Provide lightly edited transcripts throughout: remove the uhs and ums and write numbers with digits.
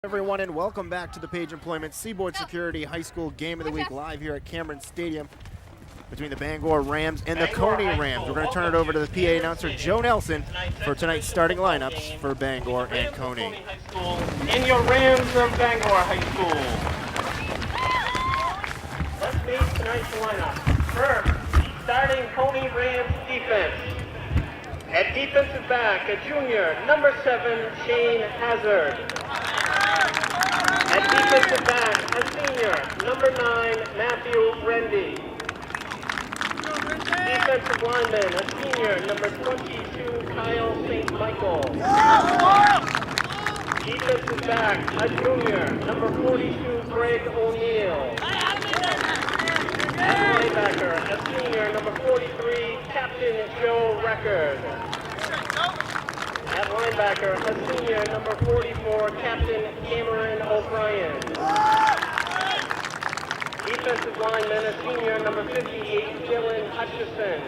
Everyone, and welcome back to the Page Employment Seaboard Security High School Game of the Week live here at Cameron Stadium between the Bangor Rams and the Cony Rams. We're going to turn it over to the PA announcer, Joe Nelson, for tonight's starting lineups for Bangor and Cony. And your Rams of Bangor High School. Let's meet tonight's lineup. First, starting Cony Rams defense. At defensive back, a junior, number 7, Shane Hazard. At defensive back, a senior, number 9, Matthew Rendy. Defensive lineman, a senior, number 22, Kyle St. Michael. Defensive back, a junior, number 42, Greg O'Neill. At linebacker, a senior, number 43, Captain Joe Record. At linebacker, a senior, number 44, Captain Cameron O'Brien. Defensive lineman, a senior, number 58, Dylan Hutchison.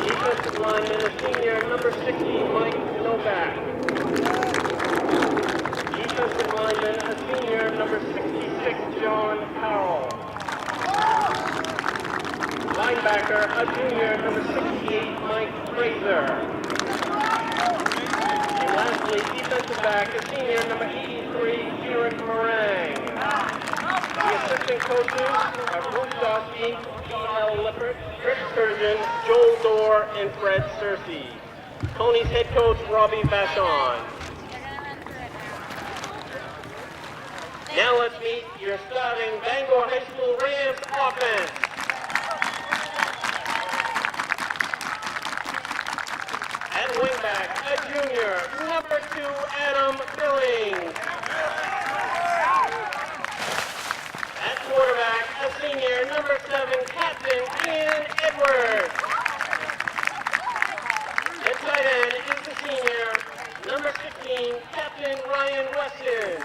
Defensive lineman, a senior, number 60, Mike Novak. Defensive lineman, a senior, number 66, John Powell. Linebacker, a junior, number 68, Mike Fraser. And lastly, defensive back, a senior, number 83, Derek Morang. The assistant coaches are Bruce Dosky, P.L. Lippert, Chris Sturgeon, Joel Dorr, and Fred Searcy. Cony's head coach, Robbie Vachon. Now let's meet your starting Bangor High School Rams offense. At wingback, a junior, number 2, Adam Billings. At quarterback, a senior, number 7, Captain Ian Edwards. At tight end is the senior, number 16, Captain Ryan Weston.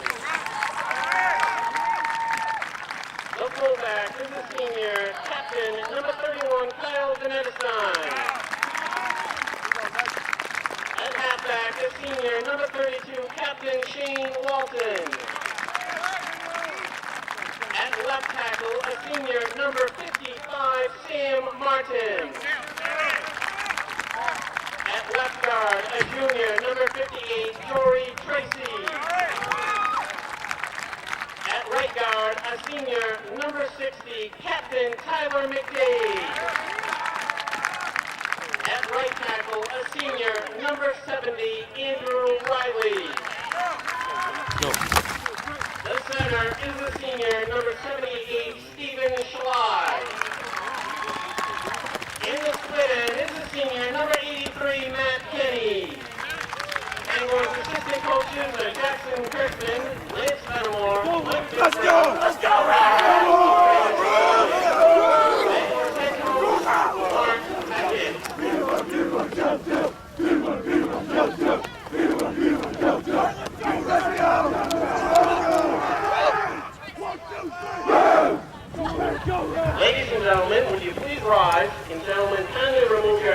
The fullback is the senior, Captain number 31, Kyle Denetestein. At halfback, a senior, number 32, Captain Shane Walton. At left tackle, a senior, number 55, Sam Martin. At left guard, a junior, number 58, Jory Tracy. At right guard, a senior, number 60, Captain Tyler McDade. At right tackle, a senior, number 70, Andrew Riley. The center is the senior, number 78, Stephen Schley. In the split end is the senior, number 83, Matt Kenny. Bangor's assistant coaches are Jackson Kirkman, Lance Fenimore, Let's go! Let's go, Rams! Bangor's head coach, Mark Hackett. Ladies and gentlemen, would you please rise? And gentlemen, kindly remove your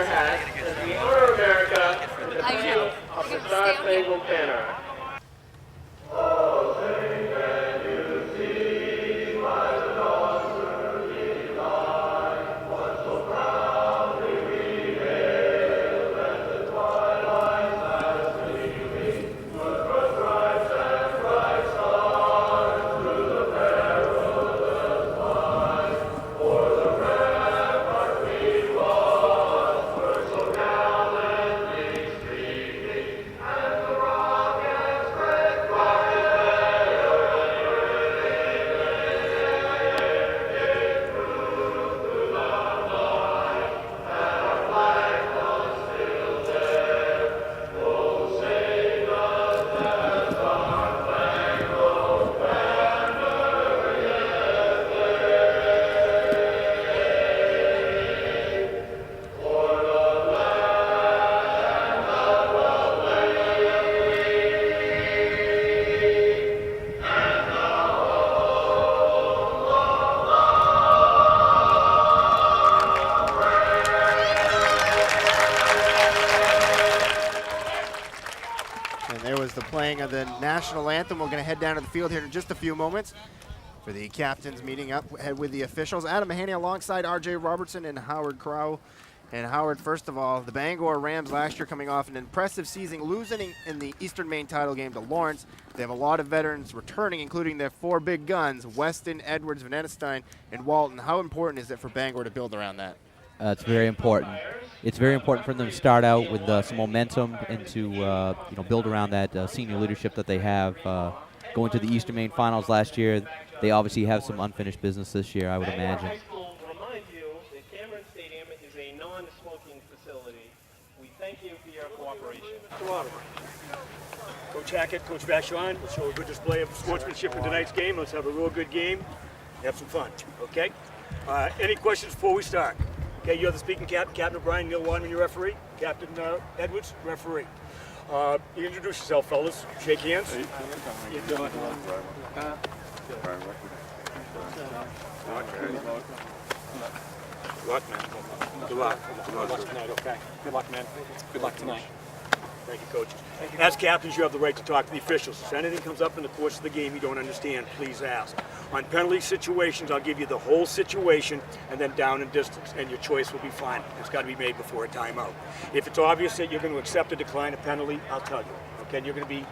is the playing of the national anthem. We're going to head down to the field here in just a few moments for the captains meeting up with the officials. Adam Mahaney alongside R.J. Robertson and Howard Crow. And Howard, first of all, the Bangor Rams last year coming off an impressive season, losing in the Eastern Maine title game to Lawrence. They have a lot of veterans returning, including their 4 big guns, Weston, Edwards, Van Enestein, and Walton. How important is it for Bangor to build around that? It's very important. It's very important for them to start out with some momentum and to build around that senior leadership that they have. Going to the Eastern Maine finals last year, they obviously have some unfinished business this year, I would imagine. Remind you that Cameron Stadium is a non-smoking facility. We thank you for your cooperation. Mr. Water. Coach Hackett, Coach Vachon, let's show a good display of sportsmanship in tonight's game. Let's have a real good game. Have some fun, okay? Any questions before we start? Okay, you're the speaking captain. Captain O'Brien, Neil Wyman, your referee. Captain Edwards, referee. You introduce yourself, fellas. Shake hands. Good luck, man. Good luck. Good luck tonight, okay? Good luck, man. Good luck tonight. Thank you, coaches. As captains, you have the right to talk to the officials. If anything comes up in the course of the game you don't understand, please ask. On penalty situations, I'll give you the whole situation and then down and distance, and your choice will be final. It's got to be made before a timeout. If it's obvious that you're going to accept or decline a penalty, I'll tell you. Okay, you're going to be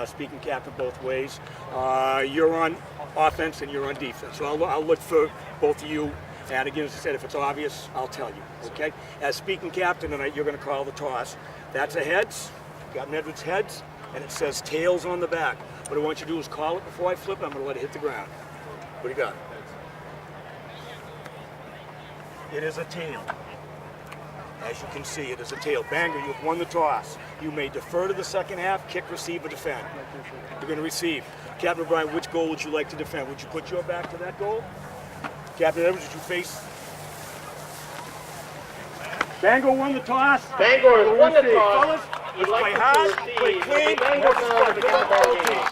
speaking captain both ways. You're on offense and you're on defense. So I'll look for both of you. And again, as I said, if it's obvious, I'll tell you. Okay? As speaking captain tonight, you're going to call the toss. That's a heads. Captain Edwards heads, and it says tails on the back. What I want you to do is call it before I flip. I'm going to let it hit the ground. What do you got? It is a tail. As you can see, it is a tail. Bangor, you've won the toss. You may defer to the second half, kick, receive, or defend. You're going to receive. Captain O'Brien, which goal would you like to defend? Would you put your back to that goal? Captain Edwards, would you face? Bangor won the toss. Bangor has won the toss. Fellas, You'd let's play like hard, to play receive. clean, Bangor work now smart. to Good begin luck, the ball both game. teams.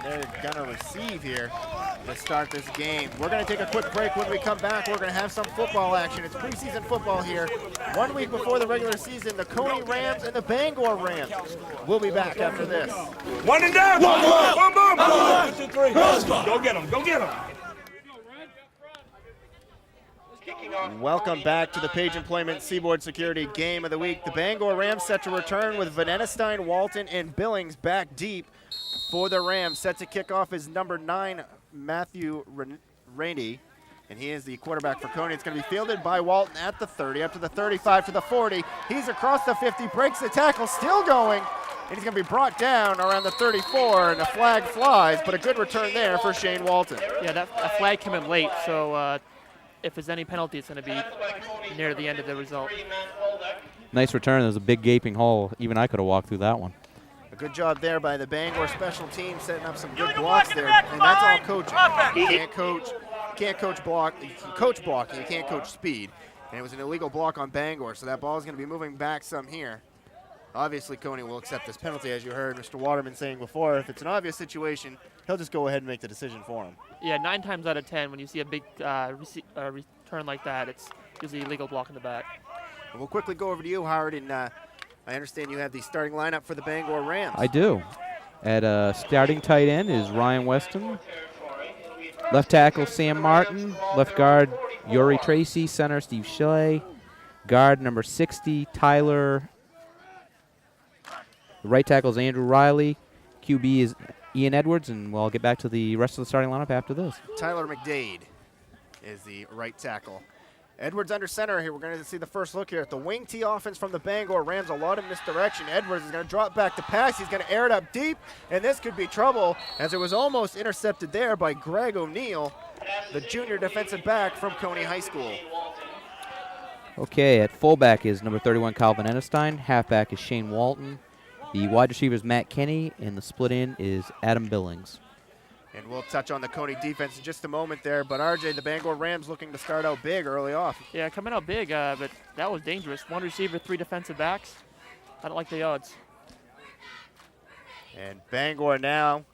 They're going to receive here to start this game. We're going to take a quick break. When we come back, we're going to have some football action. It's preseason football here. 1 week before the regular season, the Cony Rams and the Bangor Rams. We'll be back after this. One and down. Boom, boom. 1, 2, 3. Go get him. Go get him. Welcome back to the Page Employment Seaboard Security Game of the Week. The Bangor Rams set to return with Van Enestein, Walton, and Billings back deep for the Rams. Set to kick off is number 9, Matthew Rainey, and he is the quarterback for Cony. It's going to be fielded by Walton at the 30, up to the 35 to the 40. He's across the 50, breaks the tackle, still going, and he's going to be brought down around the 34, and the flag flies, but a good return there for Shane Walton. Yeah, that flag came in late, so if there's any penalty, it's going to be near the end of the result. Nice return. There's a big gaping hole. Even I could have walked through that one. A good job there by the Bangor special team, setting up some good blocks there, and that's all coaching. You can't coach block. You can coach blocking. You can't coach speed. And it was an illegal block on Bangor, so that ball is going to be moving back some here. Obviously, Cony will accept this penalty, as you heard Mr. Waterman saying before. If it's an obvious situation, he'll just go ahead and make the decision for him. Yeah, 9 times out of 10, when you see a big return like that, it's usually a legal block in the back. And we'll quickly go over to you, Howard, and I understand you have the starting lineup for the Bangor Rams. I do. At starting tight end is Ryan Weston. Left tackle, Sam Martin. Left guard, Yuri Tracy. Center, Steve Shea. Guard number 60, Tyler. The right tackle is Andrew Riley. QB is Ian Edwards, and we'll get back to the rest of the starting lineup after this. Tyler McDade is the right tackle. Edwards under center here. We're going to see the first look here at the wing T offense from the Bangor Rams. A lot of misdirection. Edwards is going to drop back to pass. He's going to air it up deep, and this could be trouble as it was almost intercepted there by Greg O'Neill, the junior defensive back from Cony High School. Okay, at fullback is number 31, Calvin Enestein. Halfback is Shane Walton. The wide receiver is Matt Kenny, and the split in is Adam Billings. And we'll touch on the Cony defense in just a moment there. But, RJ, the Bangor Rams looking to start out big early off. Yeah, coming out big, but that was dangerous. 1 receiver, 3 defensive backs. I don't like the odds. And Bangor now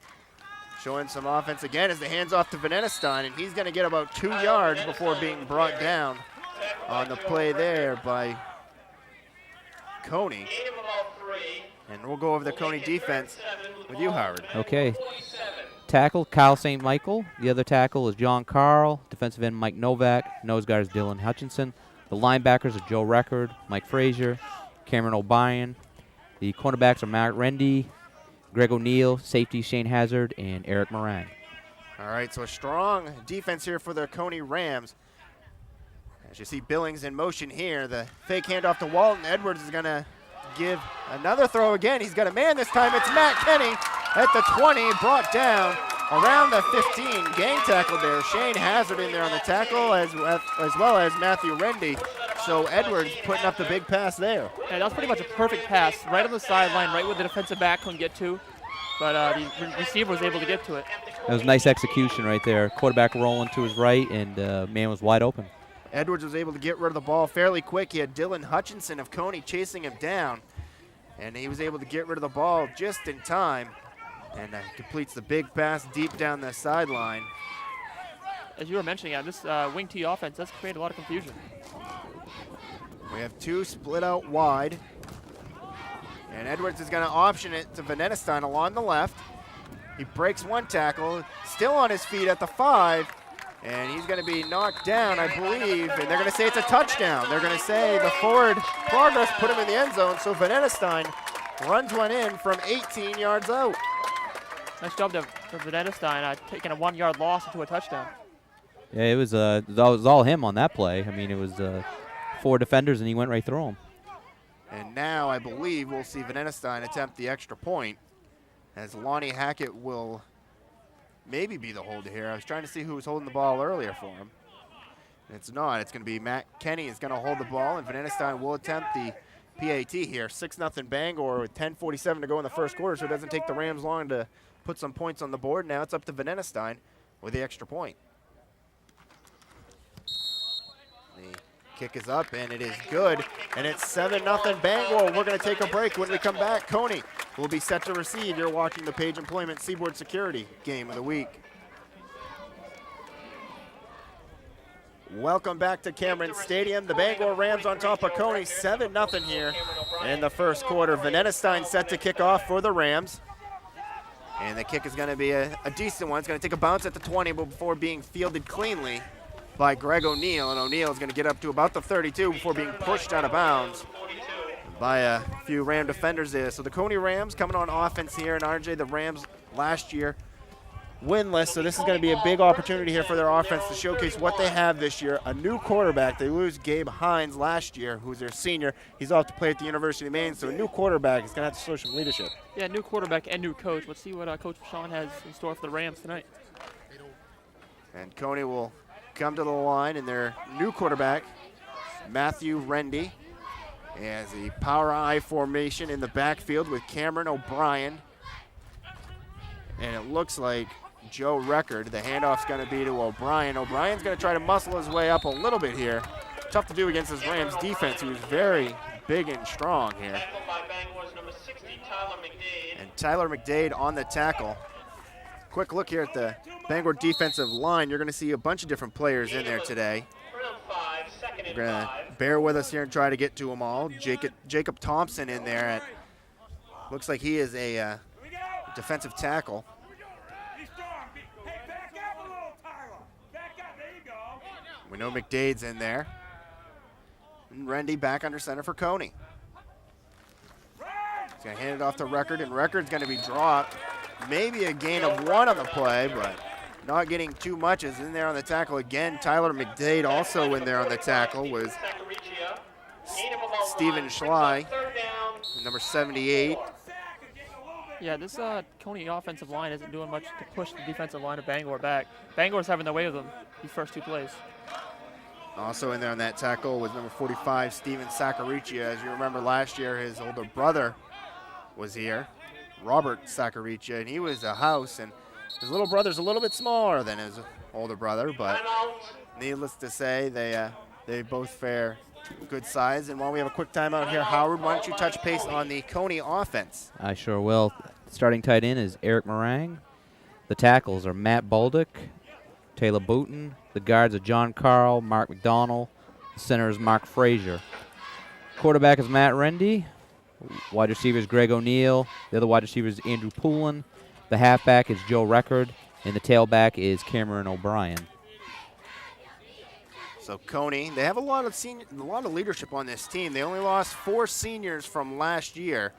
showing some offense again as the hands off to Van Enestein, and he's going to get about 2 yards before being brought down on the play there by Cony. And we'll go over the Cony defense with you, Howard. Okay. Tackle, Kyle St. Michael. The other tackle is John Carl. Defensive end, Mike Novak. Nose guard is Dylan Hutchinson. The linebackers are Joe Record, Mike Frazier, Cameron O'Brien. The cornerbacks are Matt Rendy, Greg O'Neill, safety Shane Hazard, and Eric Moran. All right, so a strong defense here for the Cony Rams. As you see Billings in motion here, the fake handoff to Walton. Edwards is going to give another throw again. He's got a man this time. It's Matt Kenny at the 20, brought down around the 15. Gang tackle there. Shane Hazard in there on the tackle, as well as Matthew Rendy. So Edwards putting up the big pass there. Yeah, that was pretty much a perfect pass, right on the sideline, right where the defensive back couldn't get to. But the receiver was able to get to it. That was nice execution right there. Quarterback rolling to his right, and man was wide open. Edwards was able to get rid of the ball fairly quick. He had Dylan Hutchinson of Cony chasing him down, and he was able to get rid of the ball just in time, and completes the big pass deep down the sideline. As you were mentioning, this wing T offense does create a lot of confusion. We have two split out wide, and Edwards is going to option it to Venetestein along the left. He breaks one tackle, still on his feet at the 5, and he's going to be knocked down, I believe, and they're going to say it's a touchdown. They're going to say the forward progress put him in the end zone, so Venetestein runs one in from 18 yards out. Nice job for Venetestein taking a 1-yard loss into a touchdown. Yeah, it was all him on that play. I mean, it was 4 defenders, and he went right through them. And now I believe we'll see Venetestein attempt the extra point, as Lonnie Hackett will maybe be the holder here. I was trying to see who was holding the ball earlier for him. It's not. It's going to be Matt Kenny is going to hold the ball, and Venetestein will attempt the PAT here. 6-0 Bangor with 10:47 to go in the first quarter, so it doesn't take the Rams long to put some points on the board. Now it's up to Venetestein with the extra point. The kick is up, and it is good, and it's 7-0 Bangor. We're going to take a break. When we come back, Cony will be set to receive. You're watching the Page Employment Seaboard Security Game of the Week. Welcome back to Cameron Stadium. The Bangor Rams on top of Cony, 7-0 here in the first quarter. Venetestein set to kick off for the Rams. And the kick is going to be a decent one. It's going to take a bounce at the 20 before being fielded cleanly by Greg O'Neill. And O'Neill is going to get up to about the 32 before being pushed out of bounds by a few Ram defenders there. So the Cony Rams coming on offense here. And RJ, the Rams last year winless, so this is going to be a big opportunity here for their offense to showcase what they have this year. A new quarterback. They lose Gabe Hines last year, who's their senior. He's off to play at the University of Maine, so a new quarterback is going to have to show some leadership. Yeah, new quarterback and new coach. Let's see what Coach Sean has in store for the Rams tonight. And Cony will come to the line, and their new quarterback, Matthew Rendy, has a power I formation in the backfield with Cameron O'Brien. And it looks like Joe Record. The handoff's going to be to O'Brien. O'Brien's going to try to muscle his way up a little bit here. Tough to do against this Rams defense, who's very big and strong here. And Tyler McDade on the tackle. Quick look here at the Bangor defensive line. You're going to see a bunch of different players in there today. We're going to bear with us here and try to get to them all. Jacob Thompson in there. Looks like he is a defensive tackle. We know McDade's in there. And Rendy back under center for Cony. He's going to hand it off to Record, and Record's going to be dropped. Maybe a gain of 1 on the play, but not getting too much. Is in there on the tackle again. Tyler McDade also in there on the tackle was Steven Schley, number 78. Yeah, this Cony offensive line isn't doing much to push the defensive line of Bangor back. Bangor's having their way with them these first 2 plays. Also in there on that tackle was number 45, Steven Sacaricia. As you remember last year, his older brother was here, Robert Sacaricia, and he was a house. And his little brother's a little bit smaller than his older brother, but needless to say, they both fare good size. And while we have a quick timeout here, Howard, why don't you touch pace on the Cony offense? I sure will. Starting tight end is Eric Moran. The tackles are Matt Baldick, Taylor Booton. The guards are John Carl, Mark McDonald, Center is Mark Frazier. Quarterback is Matt Rendy. Wide receiver is Greg O'Neill. The other wide receiver is Andrew Poulin. The halfback is Joe Record. And the tailback is Cameron O'Brien. So Cony, they have a lot of leadership on this team. They only lost 4 seniors from last year,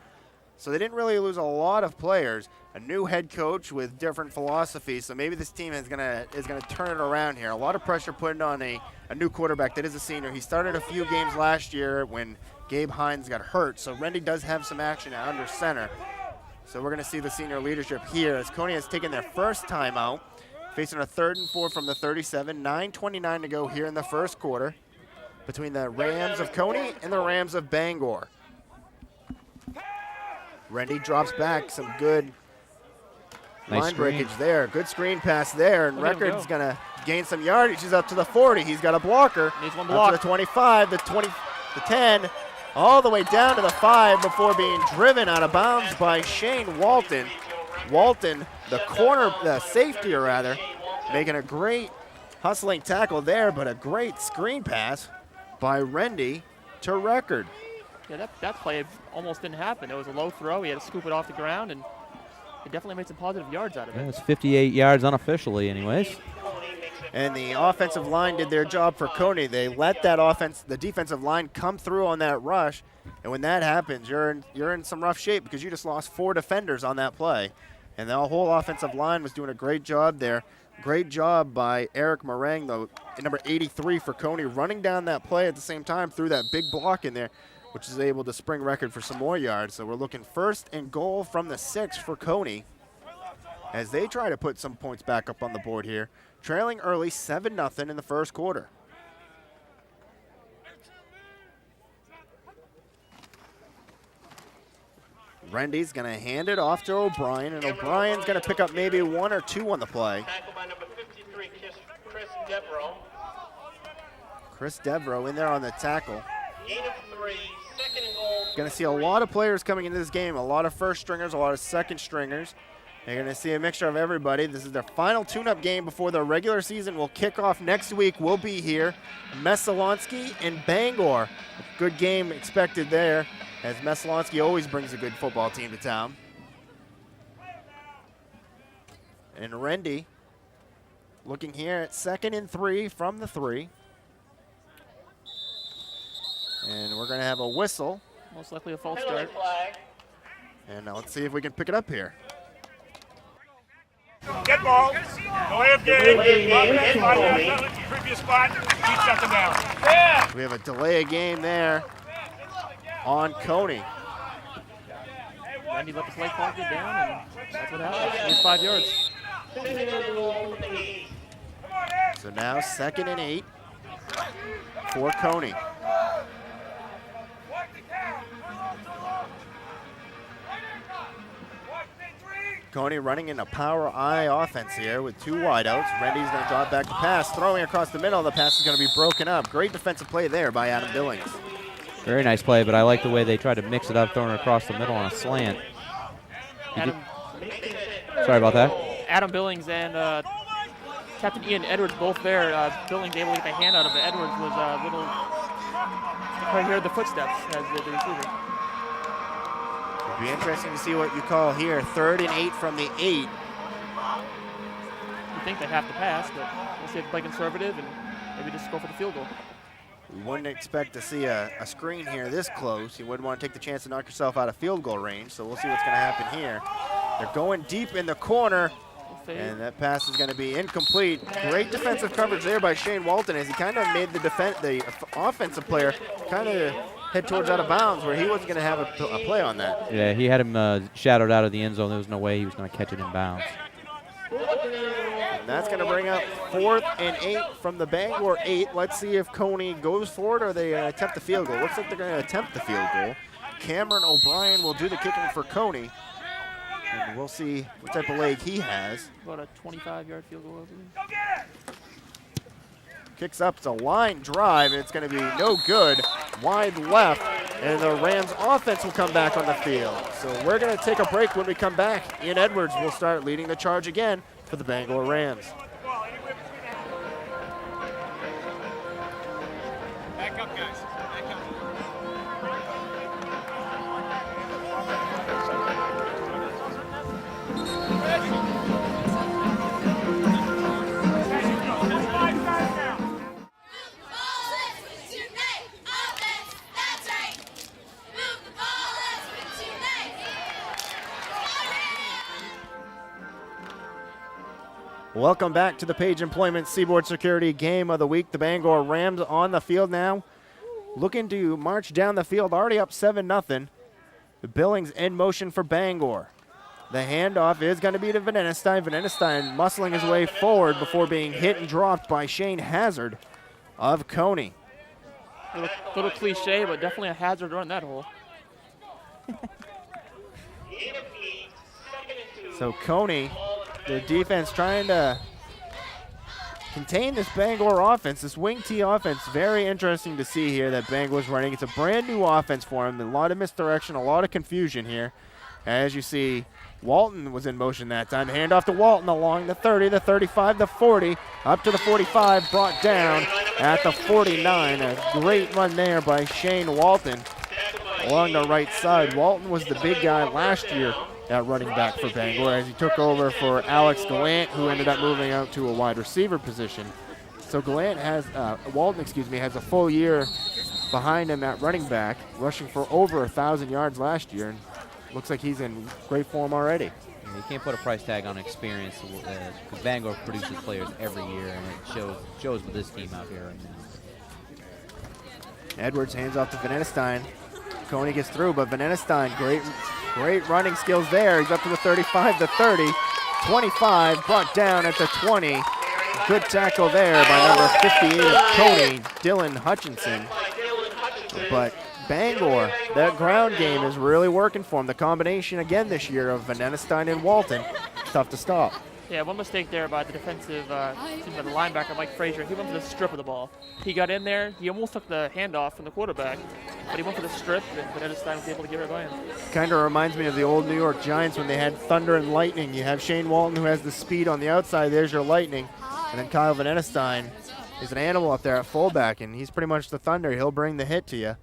so they didn't really lose a lot of players. A new head coach with different philosophies, so maybe this team is gonna turn it around here. A lot of pressure put on a new quarterback that is a senior. He started a few games last year when Gabe Hines got hurt, so Rendy does have some action under center. So we're gonna see the senior leadership here as Cony has taken their first timeout, facing a 3rd and 4 from the 37. 9:29 to go here in the first quarter between the Rams of Cony and the Rams of Bangor. Rendy drops back, some good line breakage there. Good screen pass there, and Record's going to gain some yardage. He's up to the 40. He's got a blocker. Needs one block. Up to the 25, the 20, the 10, all the way down to the 5 before being driven out of bounds by Shane Walton. Walton, the safety rather, making a great hustling tackle there, but a great screen pass by Rendy to Record. Yeah, that play almost didn't happen. It was a low throw. He had to scoop it off the ground, and he definitely made some positive yards out of it. Yeah, it's 58 yards unofficially anyways. And the offensive line did their job for Cony. They let the defensive line come through on that rush, and when that happens, you're in some rough shape because you just lost 4 defenders on that play. And the whole offensive line was doing a great job there. Great job by Eric Meringue, number 83 for Cony, running down that play at the same time through that big block in there, which is able to spring Record for some more yards. So we're looking 1st and goal from the 6 for Cony as they try to put some points back up on the board here. Trailing early 7-0 in the first quarter. Rendy's going to hand it off to O'Brien, and O'Brien's going to pick up maybe 1 or 2 on the play. Tackled by number 53, Chris Devereaux. Chris Devereaux in there on the tackle. Gain of 3, 2nd and goal. Going to see a lot of players coming into this game, a lot of first stringers, a lot of second stringers. They're going to see a mixture of everybody. This is their final tune-up game before the regular season will kick off next week. We'll be here. Messalonsky and Bangor. A good game expected there, as Messalonsky always brings a good football team to town. And Rendy looking here at 2nd and 3 from the 3. And we're going to have a whistle. Most likely a false Penalty start. flag. And now let's see if we can pick it up here. Get ball. Delay of game. Previous spot. Keep shutting down. Yeah. We have a delay of game there on Cony. Rendy let the play clock get down, and that's what happened. He's 5 yards. So now 2nd and 8 for Cony. Cony running in a power I offense here with 2 wideouts. Rendy's going to drop back the pass, throwing across the middle. The pass is going to be broken up. Great defensive play there by Adam Billings. Very nice play, but I like the way they tried to mix it up, throwing it across the middle on a slant. Sorry about that. Adam Billings and Captain Ian Edwards both there. Billings able to get the hand out of it. Edwards was a little right here, the footsteps as the receiver. It'll be interesting to see what you call here. 3rd and 8 from the 8. You think they have to pass, but we'll see if they play conservative and maybe just go for the field goal. We wouldn't expect to see a screen here this close. You wouldn't want to take the chance to knock yourself out of field goal range, so we'll see what's going to happen here. They're going deep in the corner, and that pass is going to be incomplete. Great defensive coverage there by Shane Walton as he kind of made the offensive player kind of head towards out of bounds where he wasn't going to have a play on that. Yeah, he had him shadowed out of the end zone. There was no way he was going to catch it in bounds. And that's going to bring up 4th and 8 from the Bangor 8. Let's see if Cony goes for it or they attempt the field goal. Looks like they're going to attempt the field goal. Cameron O'Brien will do the kicking for Cony. And we'll see what type of leg he has. About a 25-yard field goal, I believe. Kicks up, it's a line drive, and it's going to be no good. Wide left, and the Rams offense will come back on the field. So we're going to take a break. When we come back, Ian Edwards will start leading the charge again for the Bangor Rams. Back Welcome back to the Page Employment Seaboard Security Game of the Week. The Bangor Rams on the field now, looking to march down the field, already up 7-0. The Billings in motion for Bangor. The handoff is going to be to Venenestein. Venenestein muscling his way forward before being hit and dropped by Shane Hazard of Cony. Little cliche, but definitely a hazard run that hole. So Cony, their defense trying to contain this Bangor offense, this wing T offense. Very interesting to see here that Bangor's running. It's a brand new offense for him. A lot of misdirection, a lot of confusion here. As you see, Walton was in motion that time. Hand off to Walton along the 30, the 35, the 40, up to the 45, brought down at the 49. A great run there by Shane Walton along the right side. Walton was the big guy last year at running back for Bangor as he took over for Alex Gallant, who ended up moving out to a wide receiver position. So Gallant has, Walton, has a full year behind him at running back, rushing for over 1,000 yards last year, and looks like he's in great form already. Yeah, you can't put a price tag on experience because Bangor produces players every year, and it shows with this team out here right now. Edwards hands off to Venenestein. Cony gets through, but Venenestein, great running skills there. He's up to the 35, the 30, 25, brought down at the 20. Good tackle there by number 58 of Cony, Dylan Hutchinson. But Bangor, that ground game is really working for him. The combination again this year of Venenestein and Walton, tough to stop. Yeah, one mistake there by the defensive, the linebacker, Mike Frazier. He went for the strip of the ball. He got in there. He almost took the handoff from the quarterback, but he went for the strip, and Venenestein was able to get it by him. Kind of reminds me of the old New York Giants when they had thunder and lightning. You have Shane Walton, who has the speed on the outside. There's your lightning. And then Kyle Venenestein is an animal up there at fullback, and he's pretty much the thunder. He'll bring the hit to you.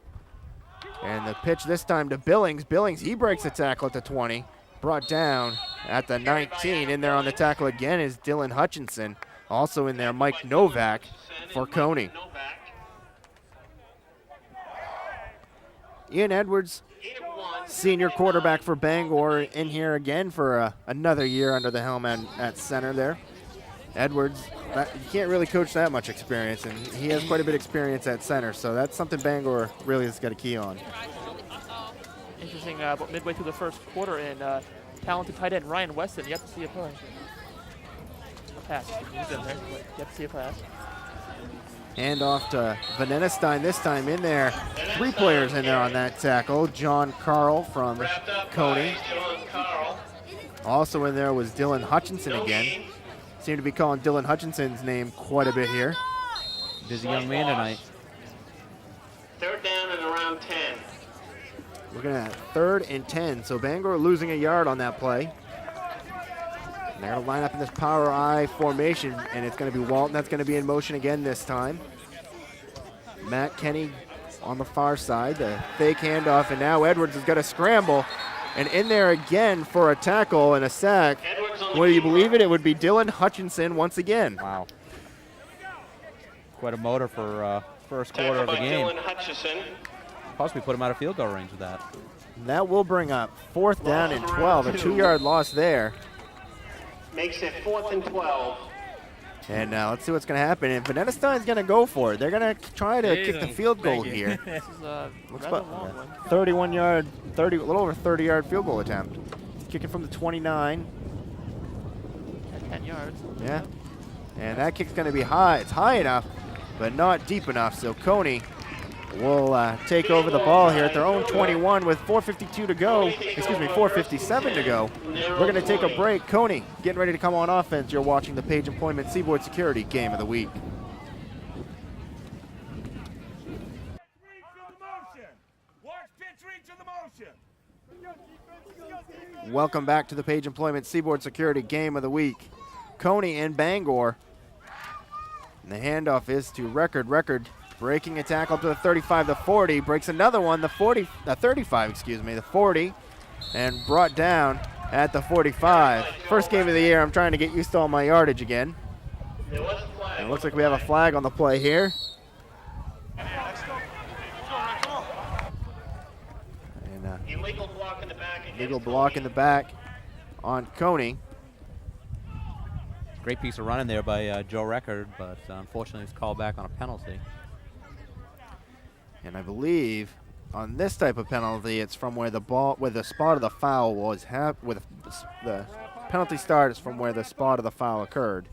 And the pitch this time to Billings. Billings, he breaks the tackle at the 20. Brought down at the 19. In there on the tackle again is Dylan Hutchinson. Also in there, Mike Novak for Cony. Ian Edwards, senior quarterback for Bangor, in here again for another year under the helm at center there. Edwards, you can't really coach that much experience, and he has quite a bit of experience at center, so that's something Bangor really has got a key on. Interesting, about midway through the first quarter, and talented tight end Ryan Weston, yet to see a play. A pass, he's in there, but yet to see a pass. Hand off to Venenestein this time in there. 3 players in there on that tackle. John Carl from Cony. Also in there was Dylan Hutchinson again. Seem to be calling Dylan Hutchinson's name quite a bit here. Busy young man tonight. Third down and around 10. Looking at 3rd and 10. So Bangor losing a yard on that play. And they're going to line up in this power I formation, and it's going to be Walton that's going to be in motion again this time. Matt Kenny on the far side, the fake handoff, and now Edwards has got to scramble. And in there again for a tackle and a sack. Will you believe it? It would be Dylan Hutchinson once again. Wow. Quite a motor for first quarter of the game. Dylan Hutchison. Possibly put him out of field goal range with that. That will bring up 4th down and 12, a 2-yard loss there. Makes it 4th and 12. And let's see what's going to happen. And Venenestein's going to go for it. They're going to try to kick the field goal here. This is a Looks rather like long one. 31-yard, a little over 30-yard field goal attempt. Kicking from the 29. At 10 yards. Yeah. And that kick's going to be high. It's high enough, but not deep enough. So Cony will take over the ball here at their own 21 with 4:52 to go. 4:57 to go. We're going to take a break. Cony getting ready to come on offense. You're watching the Page Employment Seaboard Security Game of the Week. Welcome back to the Page Employment Seaboard Security Game of the Week. Cony and Bangor. And the handoff is to record breaking a tackle to the 35, the 40, breaks another one, the 35, excuse me, the 40, and brought down at the 45. First game of the year, I'm trying to get used to all my yardage again. And it looks like we have a flag on the play here. And Illegal block in the back. legal block in the back on Cony. Great piece of running there by Joe Record, but unfortunately it's called back on a penalty. And I believe on this type of penalty, it's from where the spot of the foul was. The penalty start is from where the spot of the foul occurred.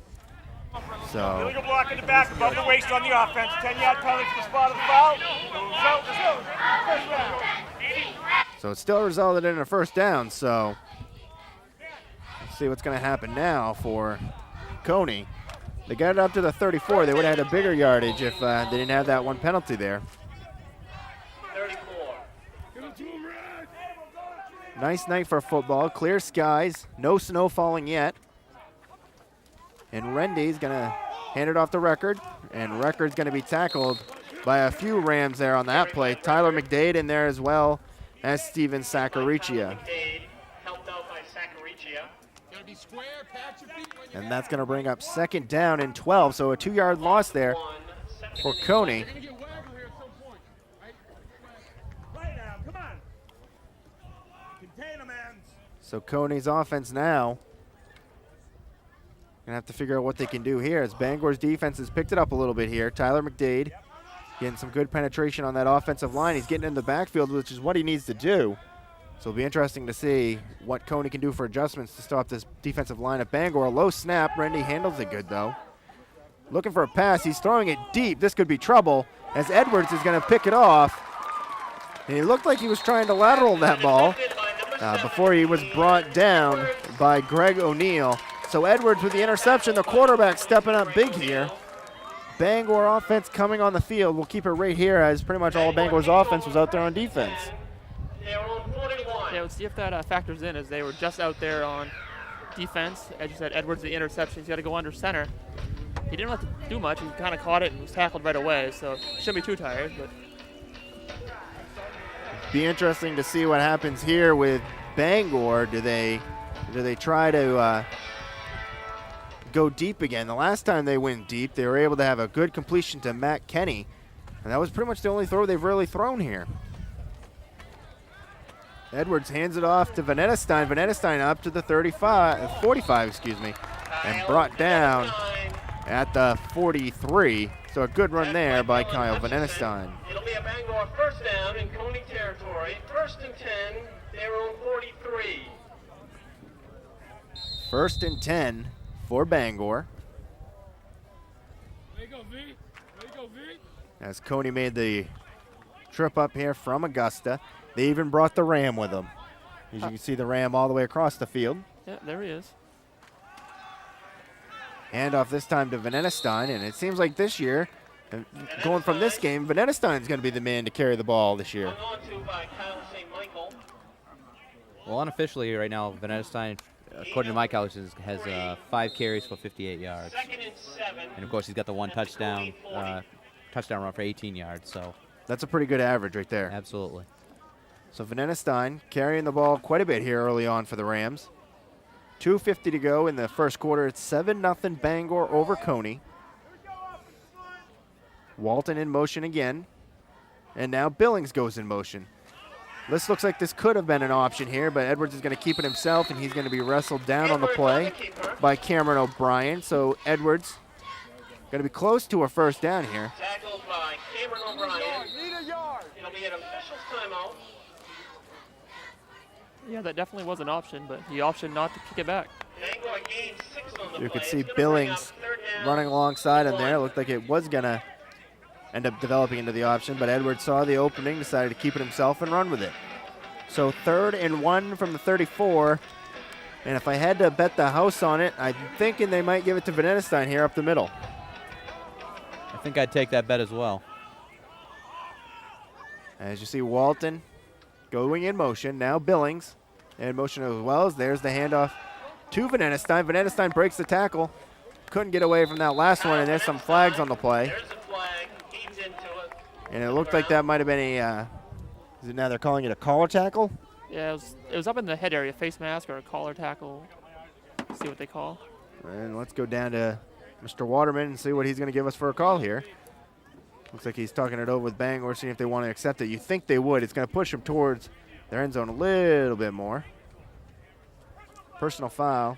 So Illegal block in the back, above the waist on the offense. 10-yard penalty for the spot of the foul. First down. So it still resulted in a first down. So let's see what's going to happen now for Cony. They got it up to the 34. They would have had a bigger yardage if they didn't have that one penalty there. 34. Nice night for football. Clear skies. No snow falling yet. And Rendy's going to hand it off to Record. And Record's going to be tackled by a few Rams there on that play. Tyler McDade in there as well as Steven Sacaricia. Helped out by Sacaricia. And that's going to bring up second down and 12. So a 2-yard loss there for Cony. So Cony's offense now gonna have to figure out what they can do here as Bangor's defense has picked it up a little bit here. Tyler McDade getting some good penetration on that offensive line. He's getting in the backfield, which is what he needs to do. So it'll be interesting to see what Cony can do for adjustments to stop this defensive line of Bangor. A low snap. Rendy handles it good, though. Looking for a pass. He's throwing it deep. This could be trouble as Edwards is going to pick it off. And he looked like he was trying to lateral that ball before he was brought down by Greg O'Neill. So Edwards with the interception. The quarterback stepping up big here. Bangor offense coming on the field. We'll keep it right here as pretty much all of Bangor's offense was out there on defense. Yeah, we'll see if that factors in as they were just out there on defense. As you said, Edwards, the interception, he's got to go under center. He didn't have to do much. He kind of caught it and was tackled right away, so shouldn't be too tired. But be interesting to see what happens here with Bangor. Do they try to go deep again? The last time they went deep, they were able to have a good completion to Matt Kenny, and that was pretty much the only throw they've really thrown here. Edwards hands it off to Venetestein. Venetestein up to the 45, excuse me, and brought down at the 43. So a good run there by Kyle Venetestein. It'll be a Bangor first down in Cony territory. First and 10, their own 43. First and 10 for Bangor. There you go, V. There you go, V. As Cony made the trip up here from Augusta. They even brought the Ram with them. As you can see the Ram all the way across the field. yeah, there he is. Handoff this time to Venetestein, and it seems like this year, going from this game, Venetestein's going to be the man to carry the ball this year. Hung on to by Kyle St. Michael. Well, unofficially right now, Venetestein, according to Mike House, has 5 carries for 58 yards. Second and 7. And of course, he's got the one touchdown run for 18 yards. So That's a pretty good average right there. absolutely. So Venetestein carrying the ball quite a bit here early on for the Rams. 2:50 to go in the first quarter. It's 7-0 Bangor over Cony. Walton in motion again. And now Billings goes in motion. This looks like this could have been an option here, but Edwards is going to keep it himself, and he's going to be wrestled down on the play by Cameron O'Brien. So Edwards going to be close to a first down here. Tackled by Cameron O'Brien. It'll be an official's timeout. Yeah, that definitely was an option, but he optioned not to kick it back. Bangor gained 6 on the You play. could see It's gonna bring Billings up third down. running alongside him there. Looked like it was going to end up developing into the option, but Edwards saw the opening, decided to keep it himself and run with it. So 3rd and 1 from the 34. And if I had to bet the house on it, I'm thinking they might give it to Venetestein here up the middle. I think I'd take that bet as well. As you see Walton going in motion. Now Billings in motion as well. As there's the handoff to Venetestein. Venetestein breaks the tackle. Couldn't get away from that last one, and there's some flags on the play. There's a flag. Game And it looked like that might have been a, is it now they're calling it a collar tackle? Yeah, it was up in the head area, face mask or a collar tackle. See what they call. And let's go down to Mr. Waterman and see what he's going to give us for a call here. Looks like he's talking it over with Bangor, seeing if they want to accept it. You think they would. It's going to push them towards their end zone a little bit more. Personal foul.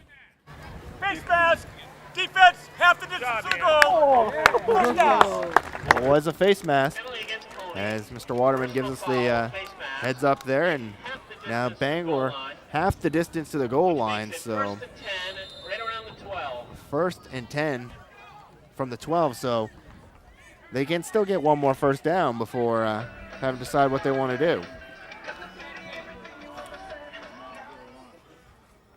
Face mask! Defense, half the distance to the goal! Touchdown! It was a face mask as Mr. Waterman gives us the heads up there. And now Bangor half the distance to the goal line. So first and 10 from the 12. So they can still get one more first down before having to decide what they want to do.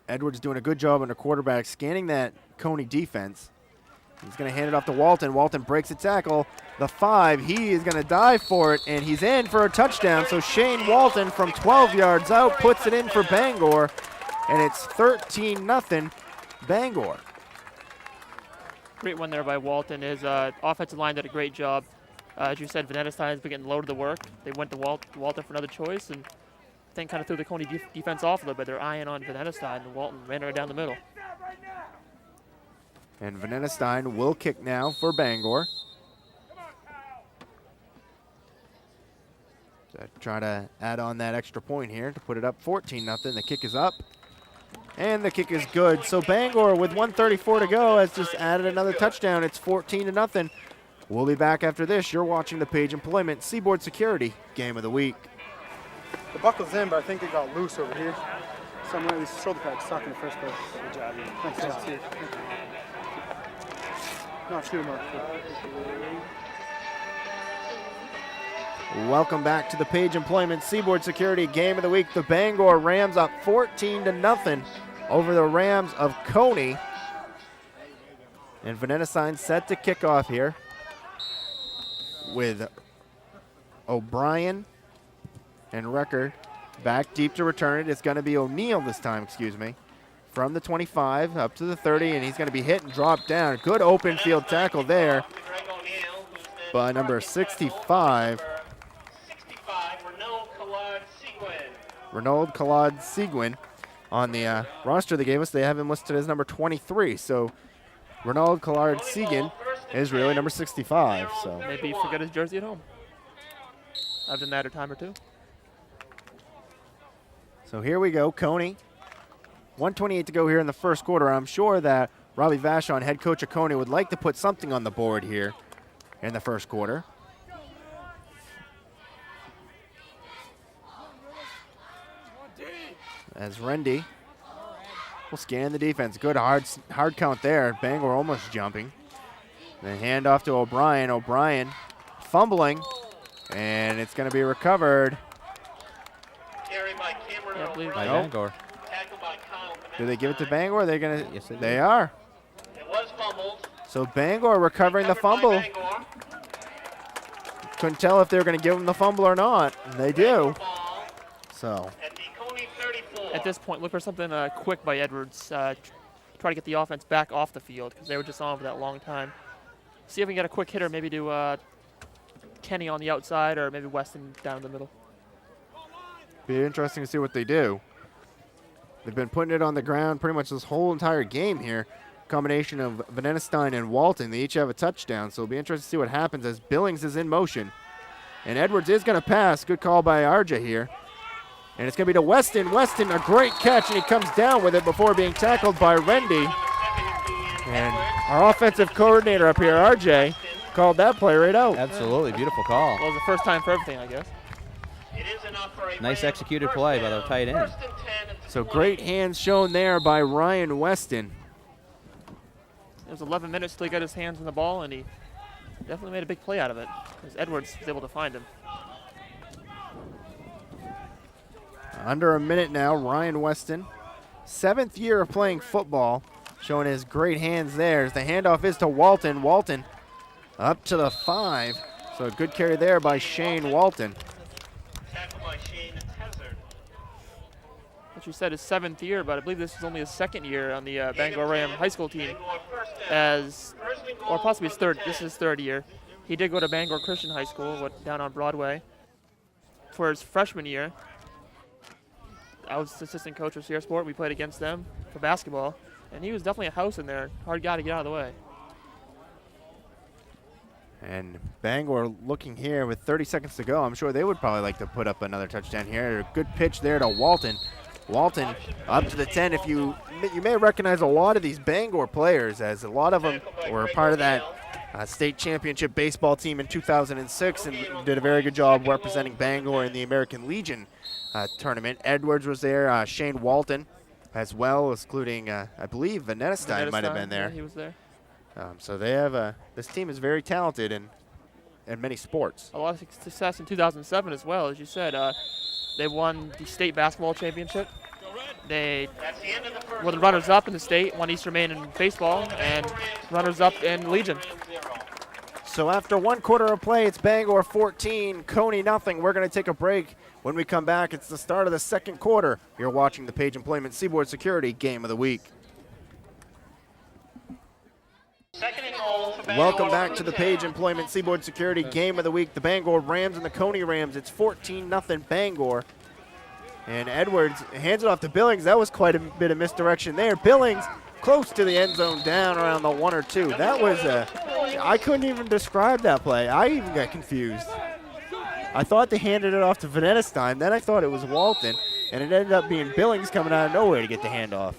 Edwards doing a good job on the quarterback, scanning that Cony defense. He's going to hand it off to Walton. Walton breaks a tackle. The 5, he is going to dive for it, and he's in for a touchdown. So Shane Walton from 12 yards out puts it in for Bangor, and it's 13-0 Bangor. Great one there by Walton. His offensive line did a great job. As you said, Venetestein has been getting low to the work. They went to Walton for another choice, and then kind of threw the Cony defense off a little bit. They're eyeing on Venetestein, and Walton ran right down the middle. And Venetestein will kick now for Bangor. So try to add on that extra point here to put it up 14-0. The kick is up, and the kick is good. So Bangor, with 1:34 to go, has just added another touchdown. It's 14-0. We'll be back after this. You're watching the Page Employment Seaboard Security Game of the Week. The buckle's in, but I think it got loose over here. Somewhere these shoulder pads stuck in the first place. Good job, Ian. Thanks, Good job. Steve. Not too much. Welcome back to the Page Employment Seaboard Security Game of the Week. The Bangor Rams up 14-0 over the Rams of Cony. And Venetestein set to kick off here with O'Brien and Recker back deep to return it. It's going to be O'Neill this time, from the 25 up to the 30, and he's going to be hit and dropped down. Good open field tackle there by number 65. Renaud Collard Seguin. On the roster they gave us, they have him listed as number 23. So Renaud Collard Seguin is really number 65. So Maybe he forgot his jersey at home. I've done that a time or two. So here we go, Cony. 1:28 to go here in the first quarter. I'm sure that Robbie Vachon, head coach of Cony, would like to put something on the board here in the first quarter. As Rendy will scan the defense. Good hard count there. Bangor almost jumping. Then hand off to O'Brien. O'Brien fumbling, and it's going to be recovered. Yeah, I believe By Nope. Bangor. Do they give it to Bangor? They're going to. Yes, they do. They are. So Bangor recovering the fumble. Couldn't tell if they were going to give them the fumble or not. They do. So at this point, look for something quick by Edwards. Try to get the offense back off the field because they were just on for that long time. See if we can get a quick hitter, maybe to Kenny on the outside or maybe Weston down the middle. be interesting to see what they do. They've been putting it on the ground pretty much this whole entire game here. Combination of Venetestein and Walton. They each have a touchdown, so it'll be interesting to see what happens as Billings is in motion. And Edwards is going to pass. Good call by Arja here. And it's going to be to Weston. Weston, a great catch, and he comes down with it before being tackled by Rendy. And our offensive coordinator up here, RJ, called that play right out. Absolutely, beautiful call. Well, it was the first time for everything, I guess. Nice executed play by the tight end. So great hands shown there by Ryan Weston. It was 11 minutes till he got his hands on the ball, and he definitely made a big play out of it because Edwards was able to find him. Under a minute now, Ryan Weston, 7th year of playing football, showing his great hands there. As the handoff is to Walton. Walton up to the 5. So a good carry there by Shane Walton. What you said is 7th year, but I believe this is only his 2nd year on the Bangor Ram high school team, or possibly his 3rd. This is his 3rd year. He did go to Bangor Christian High School down on Broadway. For his freshman year, I was assistant coach of Sierra Sport. We played against them for basketball, and he was definitely a house in there. Hard guy to get out of the way. And Bangor looking here with 30 seconds to go. I'm sure they would probably like to put up another touchdown here. A good pitch there to Walton. Walton up to the 10. If you may recognize a lot of these Bangor players, as a lot of them were part of that state championship baseball team in 2006 and did a very good job representing Bangor in the American Legion tournament. Edwards was there, Shane Walton as well, including I believe Vanetta Stein might have been there. Yeah, he was there. So they have this team is very talented in many sports. A lot of success in 2007 as well, as you said. They won the state basketball championship. They were the runners-up in the state, won Eastern Maine in baseball, and runners-up in Legion. So after 1 quarter of play, it's Bangor 14, Cony nothing. We're going to take a break. When we come back, it's the start of the second quarter. You're watching the Page Employment Seaboard Security Game of the Week. Welcome back to the Page Employment Seaboard Security Game of the Week. The Bangor Rams and the Cony Rams. It's 14-0 Bangor. And Edwards hands it off to Billings. That was quite a bit of misdirection there. Billings close to the end zone, down around the 1 or 2. That was I couldn't even describe that play. I even got confused. I thought they handed it off to Vanetta Stein. Then I thought it was Walton. And it ended up being Billings coming out of nowhere to get the handoff.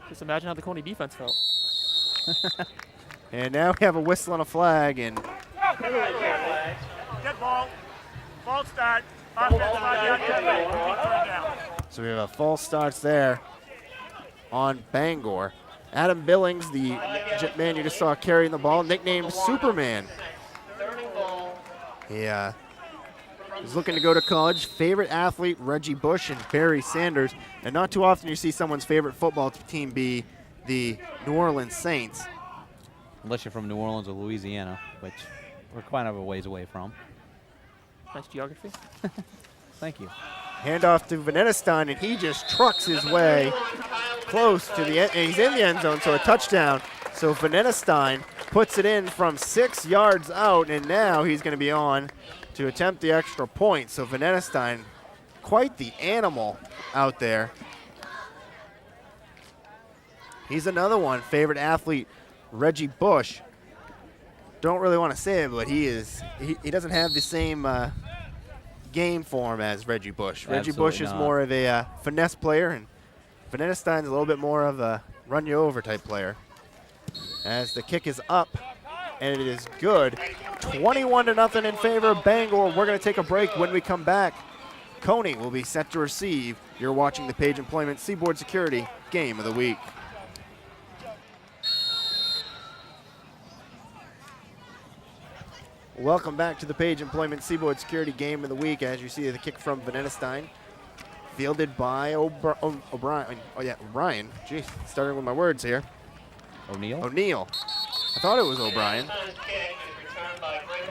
Just imagine how the Cony defense felt. And now we have a whistle and a flag. And Dead ball. Ball start. so we have a false starts there on Bangor. Adam Billings, the man you just saw carrying the ball, nicknamed Superman. He is looking to go to college. Favorite athlete, Reggie Bush and Barry Sanders. And not too often you see someone's favorite football team be the New Orleans Saints. Unless you're from New Orleans or Louisiana, which we're quite a ways away from. Nice geography. Thank you. Handoff to Vanetta Stein, and he just trucks his way close to the end. And he's in the end zone, so a touchdown. So Vanetta Stein puts it in from 6 yards out, and now he's going to be on to attempt the extra point. So Vanetta Stein, quite the animal out there. He's another one. Favorite athlete, Reggie Bush. Don't really want to say it, but he doesn't have the same game form as Reggie Bush. Reggie Bush is more of a finesse player, and Vanetta Stein's a little bit more of a run you over type player. As the kick is up, and it is good. 21-0 in favor of Bangor. We're going to take a break. When we come back, Cony will be set to receive. You're watching the Page Employment Seaboard Security Game of the Week. Welcome back to the Page Employment Seaboard Security Game of the Week. As you see, the kick from Vanetta Stein, fielded by O'Brien. Oh yeah, O'Brien. Jeez, starting with my words here. O'Neill. I thought it was O'Brien.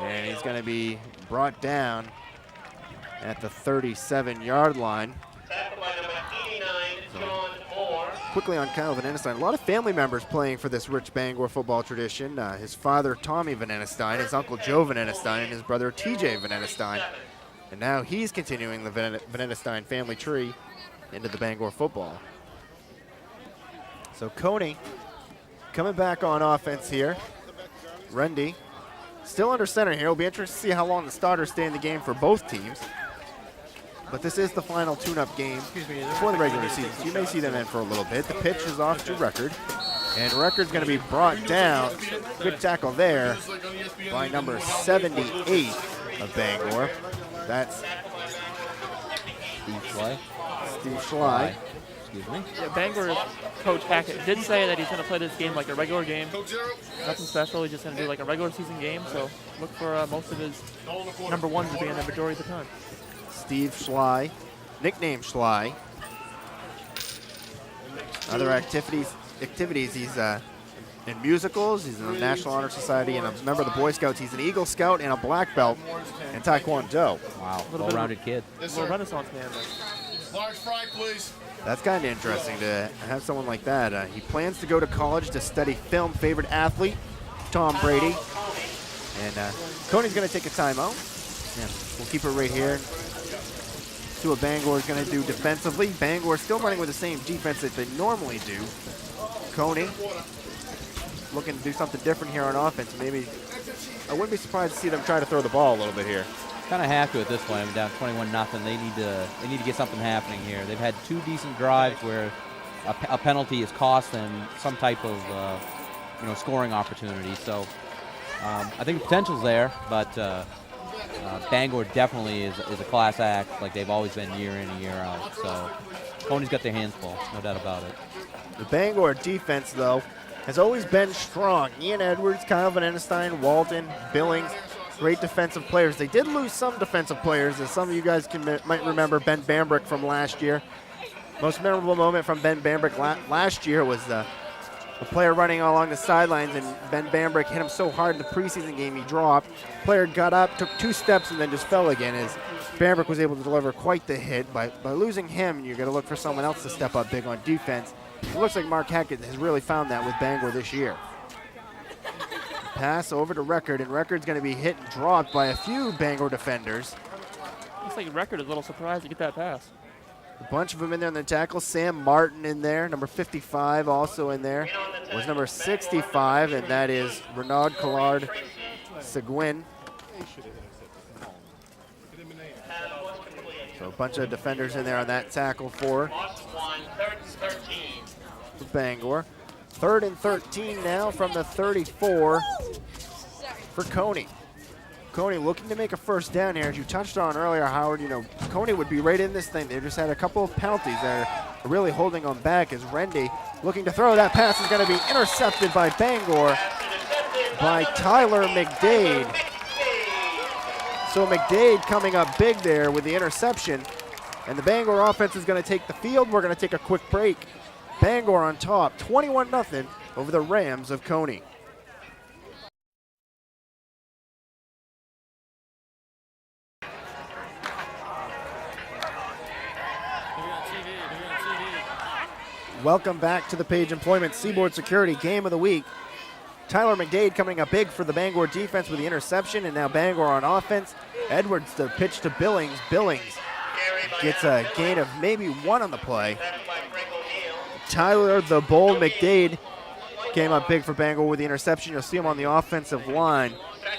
And he's going to be brought down at the 37-yard line. Quickly on Kyle Vanetta Stein. A lot of family members playing for this rich Bangor football tradition. His father, Tommy Vanetta Stein, his uncle, Joe Vanetta Stein, and his brother, TJ Vanetta Stein. And now he's continuing the Vanetta Stein family tree into the Bangor football. So Cony coming back on offense here. Rendy still under center here. It'll be interesting to see how long the starters stay in the game for both teams. But this is the final tune-up game before the regular season, so you may see them in for a little bit. The pitch is off to Record, and Record's going to be brought down. Good tackle there by number 78 of Bangor. That's Steve Schley. Excuse me. Yeah, Bangor coach Hackett did say that he's going to play this game like a regular game. Nothing special. He's just going to do like a regular season game. So look for most of his number ones to be in the majority of the time. Steve Schley, nicknamed Schley. Other activities, he's in musicals, he's in the National Honor Society, and a member of the Boy Scouts. He's an Eagle Scout and a black belt in Taekwondo. Wow, well-rounded kid. Little Renaissance man. Large fry, please. That's kind of interesting to have someone like that. He plans to go to college to study film. Favorite athlete, Tom Brady. And Cony's going to take a timeout. Yeah, we'll keep it right here. See what Bangor is going to do defensively. Bangor still running with the same defense that they normally do. Cony looking to do something different here on offense. Maybe I wouldn't be surprised to see them try to throw the ball a little bit here. Kind of have to at this point. I mean, down 21-0. They need to get something happening here. They've had 2 decent drives where a penalty has cost them some type of scoring opportunity. So I think the potential's there, but Bangor definitely is a class act like they've always been year in and year out. So Cony's got their hands full, no doubt about it. The Bangor defense, though, has always been strong. Ian Edwards, Kyle Van Enestein, Walton, Billings, great defensive players. They did lose some defensive players, as some of you guys might remember Ben Bambrick from last year. Most memorable moment from Ben Bambrick last year was the player running along the sidelines, and Ben Bambrick hit him so hard in the preseason game he dropped. Player got up, took 2 steps, and then just fell again as Bambrick was able to deliver quite the hit. By losing him, you're going to look for someone else to step up big on defense. It looks like Mark Hackett has really found that with Bangor this year. Pass over to Record, and Record's going to be hit and dropped by a few Bangor defenders. Looks like Record is a little surprised to get that pass. A bunch of them in there on the tackle. Sam Martin in there, number 55 also in there. Was number 65, and that is Renaud Collard Seguin. So a bunch of defenders in there on that tackle for Bangor. 3rd and 13 now from the 34 for Cony. Cony looking to make a first down here. As you touched on earlier, Howard, Cony would be right in this thing. They just had a couple of penalties that are really holding them back as Rendy looking to throw. That pass is going to be intercepted by Bangor by Tyler McDade. So McDade coming up big there with the interception. And the Bangor offense is going to take the field. We're going to take a quick break. Bangor on top, 21-0 over the Rams of Cony. Welcome back to the Page Employment Seaboard Security Game of the Week. Tyler McDade coming up big for the Bangor defense with the interception, and now Bangor on offense. Edwards the pitch to Billings. Billings gets a gain of maybe 1 on the play. Tyler the Bull McDade came up big for Bangor with the interception. You'll see him on the offensive line.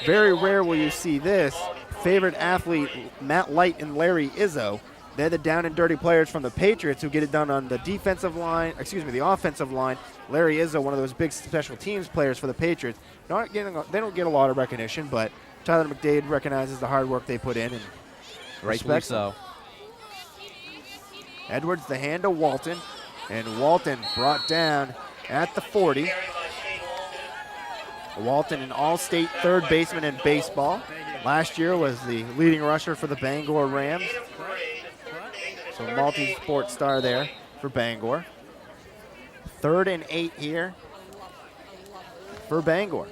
Very rare will you see this. Favorite athlete, Matt Light and Larry Izzo. They're the down and dirty players from the Patriots who get it done on the defensive line, the offensive line. Larry Izzo, one of those big special teams players for the Patriots. They don't get a lot of recognition, but Tyler McDade recognizes the hard work they put in and Rightfully so. Edwards the hand to Walton, and Walton brought down at the 40. Walton, an all-state third baseman in baseball. Last year was the leading rusher for the Bangor Rams. So multi-sport star there for Bangor. 3rd and 8 here for Bangor.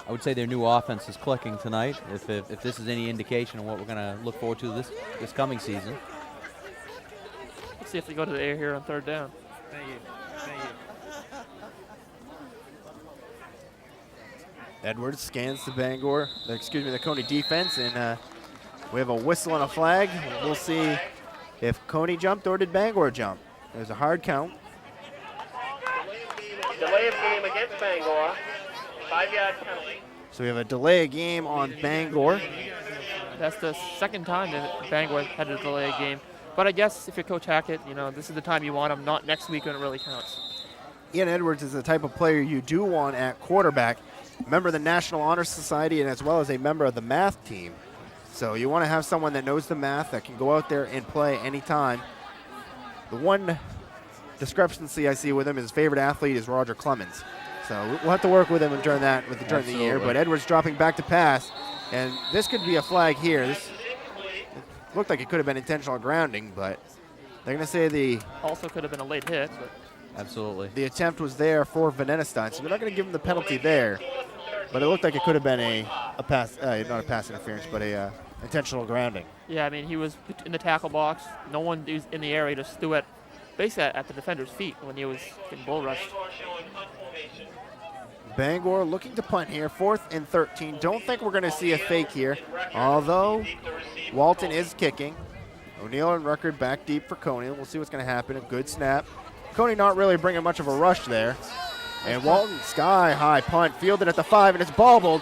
I would say their new offense is clicking tonight, if this is any indication of what we're going to look forward to this coming season. Let's see if they go to the air here on 3rd down. Thank you. Edwards scans the Cony defense, and we have a whistle and a flag. We'll see if Cony jumped or did Bangor jump. There's a hard count. Delay of game against Bangor. 5-yard penalty. So we have a delay of game on Bangor. That's the 2nd time that Bangor had a delay game. But I guess if you're Coach Hackett, this is the time you want him, not next week when it really counts. Ian Edwards is the type of player you do want at quarterback. Member of the National Honor Society, and as well as a member of the math team. So you want to have someone that knows the math, that can go out there and play anytime. The one discrepancy I see with him, his favorite athlete is Roger Clemens. So we'll have to work with him during the year. But Edwards dropping back to pass, and this could be a flag here. It looked like it could have been intentional grounding, but they're going to say also could have been a late hit. But absolutely. The attempt was there for Van Enestein, so they're not going to give him the penalty there. But it looked like it could have been a pass, not a pass interference, but a intentional grounding. Yeah, I mean, he was in the tackle box. No one was in the area, just threw it basically at the defender's feet when he was getting bull rushed. Bangor looking to punt here, 4th and 13. Don't think we're going to see a fake here, although Walton is kicking. O'Neill and Ruckert back deep for Cony. We'll see what's going to happen. A good snap. Cony not really bringing much of a rush there. And Walton, sky-high punt, fielded at the 5, and it's bobbled.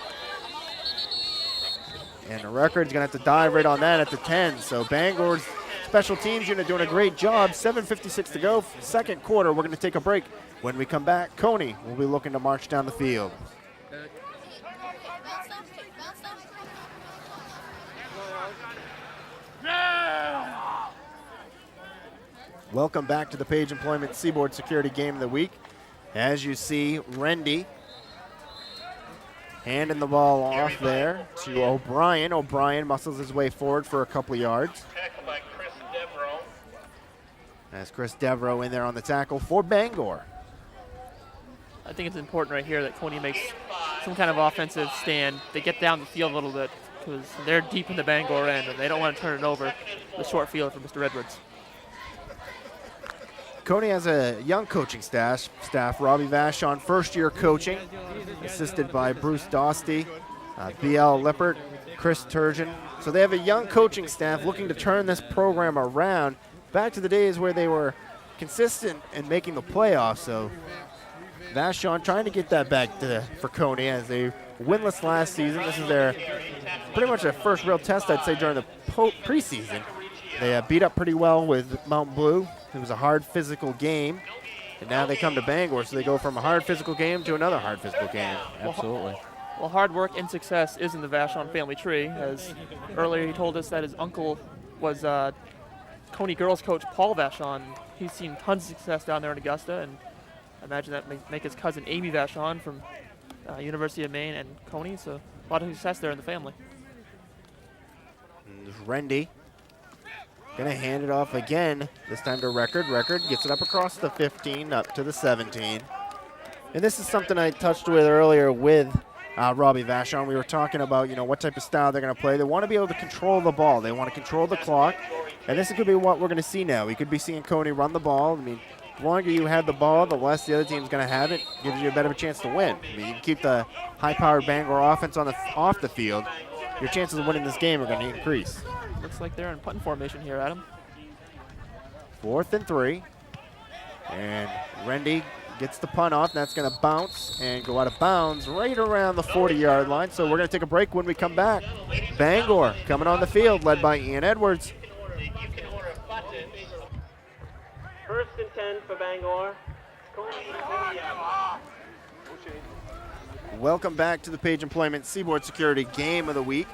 And the Ruckert's going to have to dive right on that at the 10. So Bangor's special teams unit doing a great job. 7:56 to go, second quarter. We're going to take a break. When we come back, Cony will be looking to march down the field. Welcome back to the Page Employment Seaboard Security Game of the Week. As you see, Rendy handing the ball off there to O'Brien. O'Brien muscles his way forward for a couple yards. As Chris Devereaux in there on the tackle for Bangor. I think it's important right here that Cony makes some kind of offensive stand. They get down the field a little bit because they're deep in the Bangor end and they don't want to turn it over the short field for Mr. Edwards. Cony has a young coaching staff. Robbie Vashon, first-year coaching, assisted by Bruce Dostey, B.L. Lippert, Chris Turgeon. So they have a young coaching staff looking to turn this program around back to the days where they were consistent in making the playoffs. So Vashon trying to get that back for Cony as they winless last season. This is their pretty much their first real test, I'd say, during the preseason. They beat up pretty well with Mount Blue. It was a hard physical game, and now they come to Bangor, so they go from a hard physical game to another hard physical game. Absolutely. Well, hard work and success is in the Vashon family tree, as earlier he told us that his uncle was Cony girls coach Paul Vashon. He's seen tons of success down there in Augusta, and I imagine that may make his cousin Amy Vashon from University of Maine and Cony, so a lot of success there in the family. And Rendy gonna hand it off again, this time to Record. Record gets it up across the 15, up to the 17. And this is something I touched with earlier with Robbie Vashon. We were talking about, what type of style they're gonna play. They wanna be able to control the ball. They wanna control the clock. And this could be what we're gonna see now. We could be seeing Cony run the ball. I mean, the longer you have the ball, the less the other team's gonna have it. Gives you a better chance to win. I mean, you can keep the high-powered Bangor offense off the field. Your chances of winning this game are gonna increase. Looks like they're in punting formation here, Adam. 4th and 3. And Rendy gets the punt off. That's going to bounce and go out of bounds right around the 40-yard line. So we're going to take a break. When we come back, Bangor coming on the field, led by Ian Edwards. 1st and 10 for Bangor. Welcome back to the Page Employment Seaboard Security Game of the Week.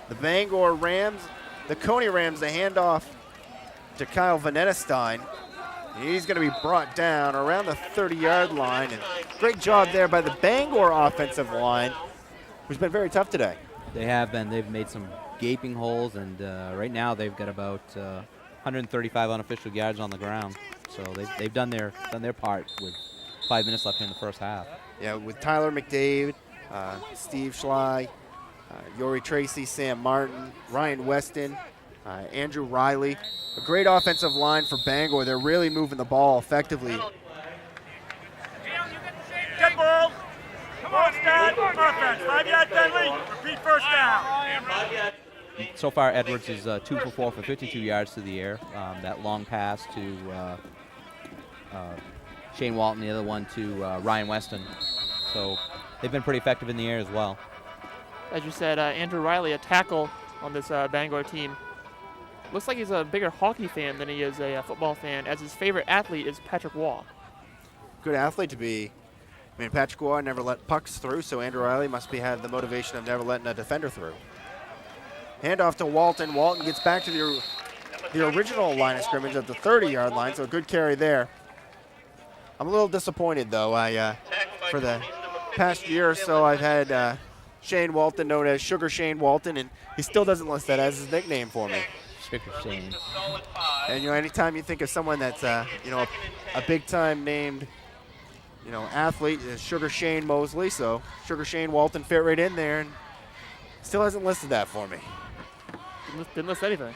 The Bangor Rams, the Cony Rams, the handoff to Kyle Vanetestein. He's going to be brought down around the 30-yard line. And great job there by the Bangor offensive line, who's been very tough today. They have been. They've made some gaping holes, and right now they've got about 135 unofficial yards on the ground. So they've done their part with 5 minutes left in the first half. Yeah, with Tyler McDavid, Steve Schley, Yori Tracy, Sam Martin, Ryan Weston, Andrew Riley. A great offensive line for Bangor. They're really moving the ball effectively. Get ball. Come on, Stan. Offense. 5-yard penalty. Repeat first down. So far, Edwards is 2 for 4 for 52 yards to the air. That long pass to Shane Walton, the other one to Ryan Weston. So they've been pretty effective in the air as well. As you said, Andrew Riley, a tackle on this Bangor team. Looks like he's a bigger hockey fan than he is a football fan, as his favorite athlete is Patrick Waugh. Good athlete to be. I mean, Patrick Waugh never let pucks through, so Andrew Riley must have the motivation of never letting a defender through. Handoff to Walton. Walton gets back to the original line of scrimmage at the 30-yard line, so a good carry there. I'm a little disappointed, though. For the past year or so, I've had Shane Walton, known as Sugar Shane Walton, and he still doesn't list that as his nickname for me. Sugar Shane. And anytime you think of someone that's a big-time named, athlete, Sugar Shane Mosley, so Sugar Shane Walton fit right in there, and still hasn't listed that for me. Didn't list anything.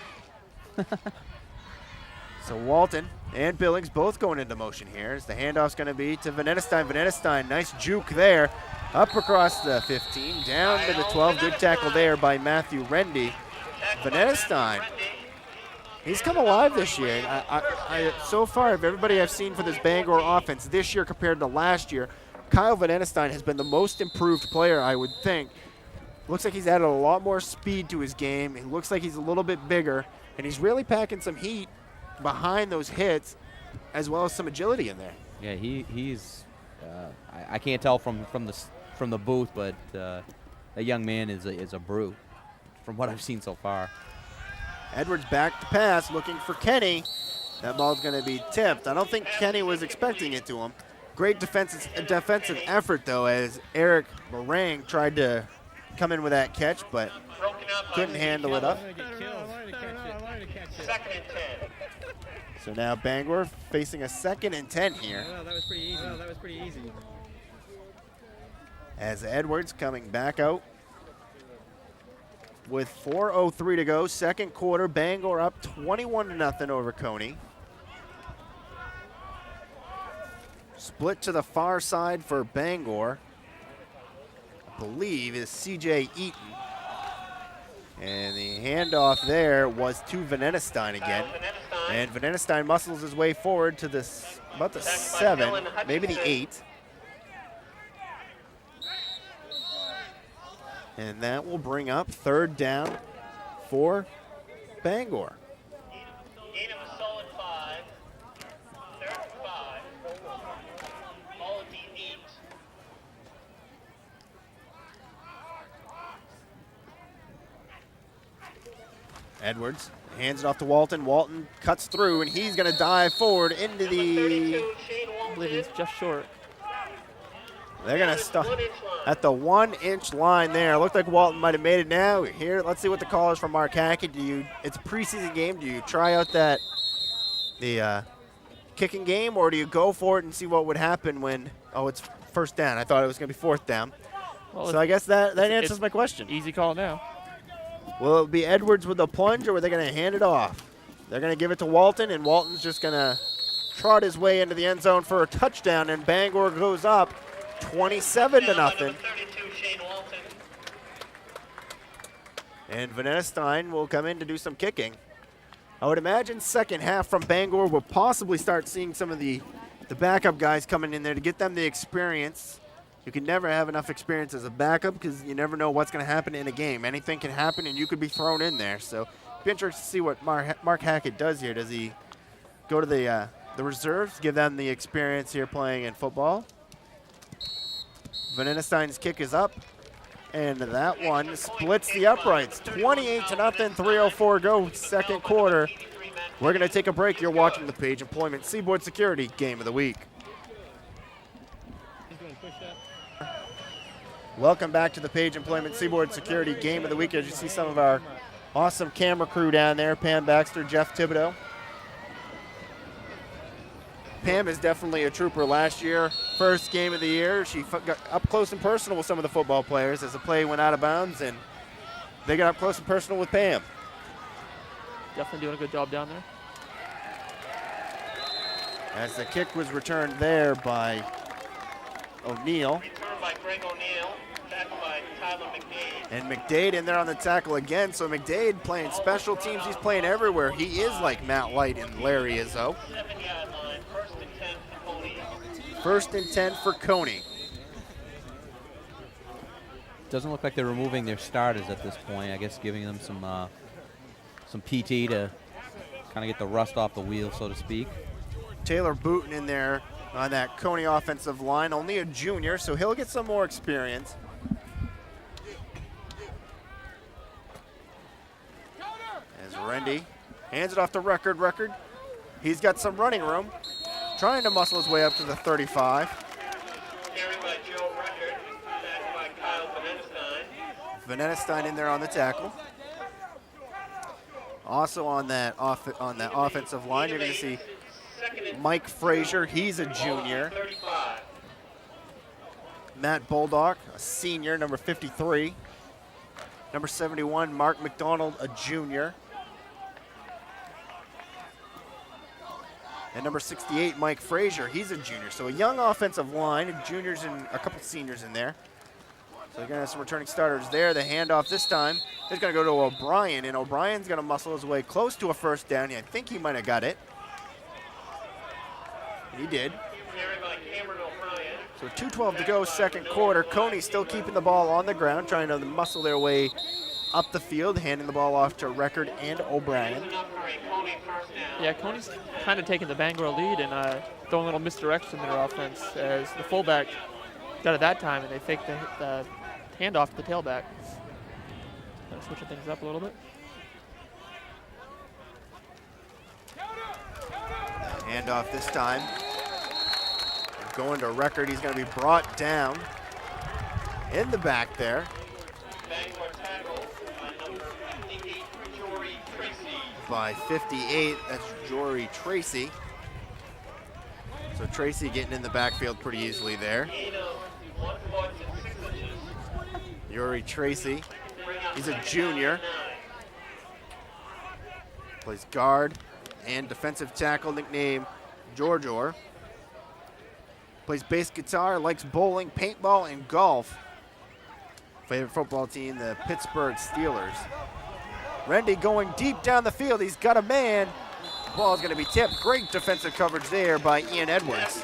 So Walton and Billings both going into motion here as the handoff's going to be to Venetestein. Venetestein, nice juke there. Up across the 15, down to the 12. Good tackle there by Matthew Rendy. Venetestein, he's come alive this year. So far, of everybody I've seen for this Bangor offense this year compared to last year, Kyle Venetestein has been the most improved player, I would think. Looks like he's added a lot more speed to his game. It looks like he's a little bit bigger, and he's really packing some heat behind those hits, as well as some agility in there. Yeah, he's. I can't tell from the booth, but that young man is a brute, from what I've seen so far. Edwards back to pass, looking for Kenny. That ball's going to be tipped. I don't think Kenny was expecting it to him. Great defensive effort, though, as Eric Morang tried to come in with that catch, but couldn't handle it up. Second and 10. So now Bangor facing a 2nd and 10 here. Well, that was pretty easy. Well, that was pretty easy. As Edwards coming back out with 4:03 to go, second quarter. Bangor up 21-0 over Cony. Split to the far side for Bangor, I believe, is C.J. Eaton. And the handoff there was to Venetestein again. And Venetestein muscles his way forward to this, about the 7, maybe the 8. And that will bring up 3rd down for Bangor. Gain of a solid 5. 3rd and 5. All of the 8. Edwards hands it off to Walton. Walton cuts through, and he's going to dive forward into the. I believe he's just short. They're going to stop at the 1-inch line there. Looked like Walton might have made it now. Here, let's see what the call is from Mark Hackett. It's a preseason game. Do you try out the kicking game, or do you go for it and see what would happen when, it's 1st down? I thought it was going to be 4th down. Well, So I guess that answers my question. Easy call now. Will it be Edwards with the plunge, or are they going to hand it off? They're going to give it to Walton, and Walton's just going to trot his way into the end zone for a touchdown, and Bangor goes up 27-0. And Venetestein will come in to do some kicking. I would imagine second half from Bangor will possibly start seeing some of the backup guys coming in there to get them the experience. You can never have enough experience as a backup because you never know what's going to happen in a game. Anything can happen, and you could be thrown in there. So it'd be interesting to see what Mark Hackett does here. Does he go to the reserves, give them the experience here playing in football? Venetestein's kick is up, and that one splits the uprights. 28-0, 3:04 go, second quarter. We're going to take a break. You're watching the Page Employment Seaboard Security Game of the Week. Welcome back to the Page Employment Seaboard Security Game of the Week. As you see some of our awesome camera crew down there, Pam Baxter, Jeff Thibodeau. Pam is definitely a trooper last year. First game of the year. She got up close and personal with some of the football players as the play went out of bounds, and they got up close and personal with Pam. Definitely doing a good job down there. As the kick was returned there by O'Neill. Returned by Greg O'Neill. Tackled by Tyler McDade. And McDade in there on the tackle again. So McDade playing special teams. He's playing everywhere. He is like Matt Light and Larry Izzo. 7-yard line. 1st and 10 for Cony. 1st and 10 for Cony. Doesn't look like they're removing their starters at this point. I guess giving them some PT to kind of get the rust off the wheel, so to speak. Taylor Booten in there on that Cony offensive line. Only a junior, so he'll get some more experience. As Rendy hands it off to Record. He's got some running room. Trying to muscle his way up to the 35. Carried by Joe Record. Tackled by Kyle Venetestein. Venetestein in there on the tackle. Also on that offensive line, you're going to see Mike Frazier. He's a junior. 35. Matt Bulldog, a senior, number 53. Number 71, Mark McDonald, a junior. And number 68, Mike Frazier, he's a junior. So a young offensive line, juniors and a couple seniors in there. So they're going to have some returning starters there. The handoff this time is going to go to O'Brien, and O'Brien's going to muscle his way close to a first down. I think he might have got it. He did. So 2:12 to go, second quarter. Cony still keeping the ball on the ground, trying to muscle their way up the field, handing the ball off to Record and O'Brien. Yeah, Cony's kind of taking the Bangor lead and throwing a little misdirection in their offense as the fullback got it that time, and they faked the handoff to the tailback. Kind of switching things up a little bit. Handoff this time. Going to Record, he's going to be brought down in the back there. By 58, that's Jory Tracy. So Tracy getting in the backfield pretty easily there. Jory Tracy, he's a junior. Plays guard and defensive tackle, nickname Georgior. Plays bass guitar, likes bowling, paintball, and golf. Favorite football team, the Pittsburgh Steelers. Rendy going deep down the field. He's got a man. The ball is going to be tipped. Great defensive coverage there by Ian Edwards.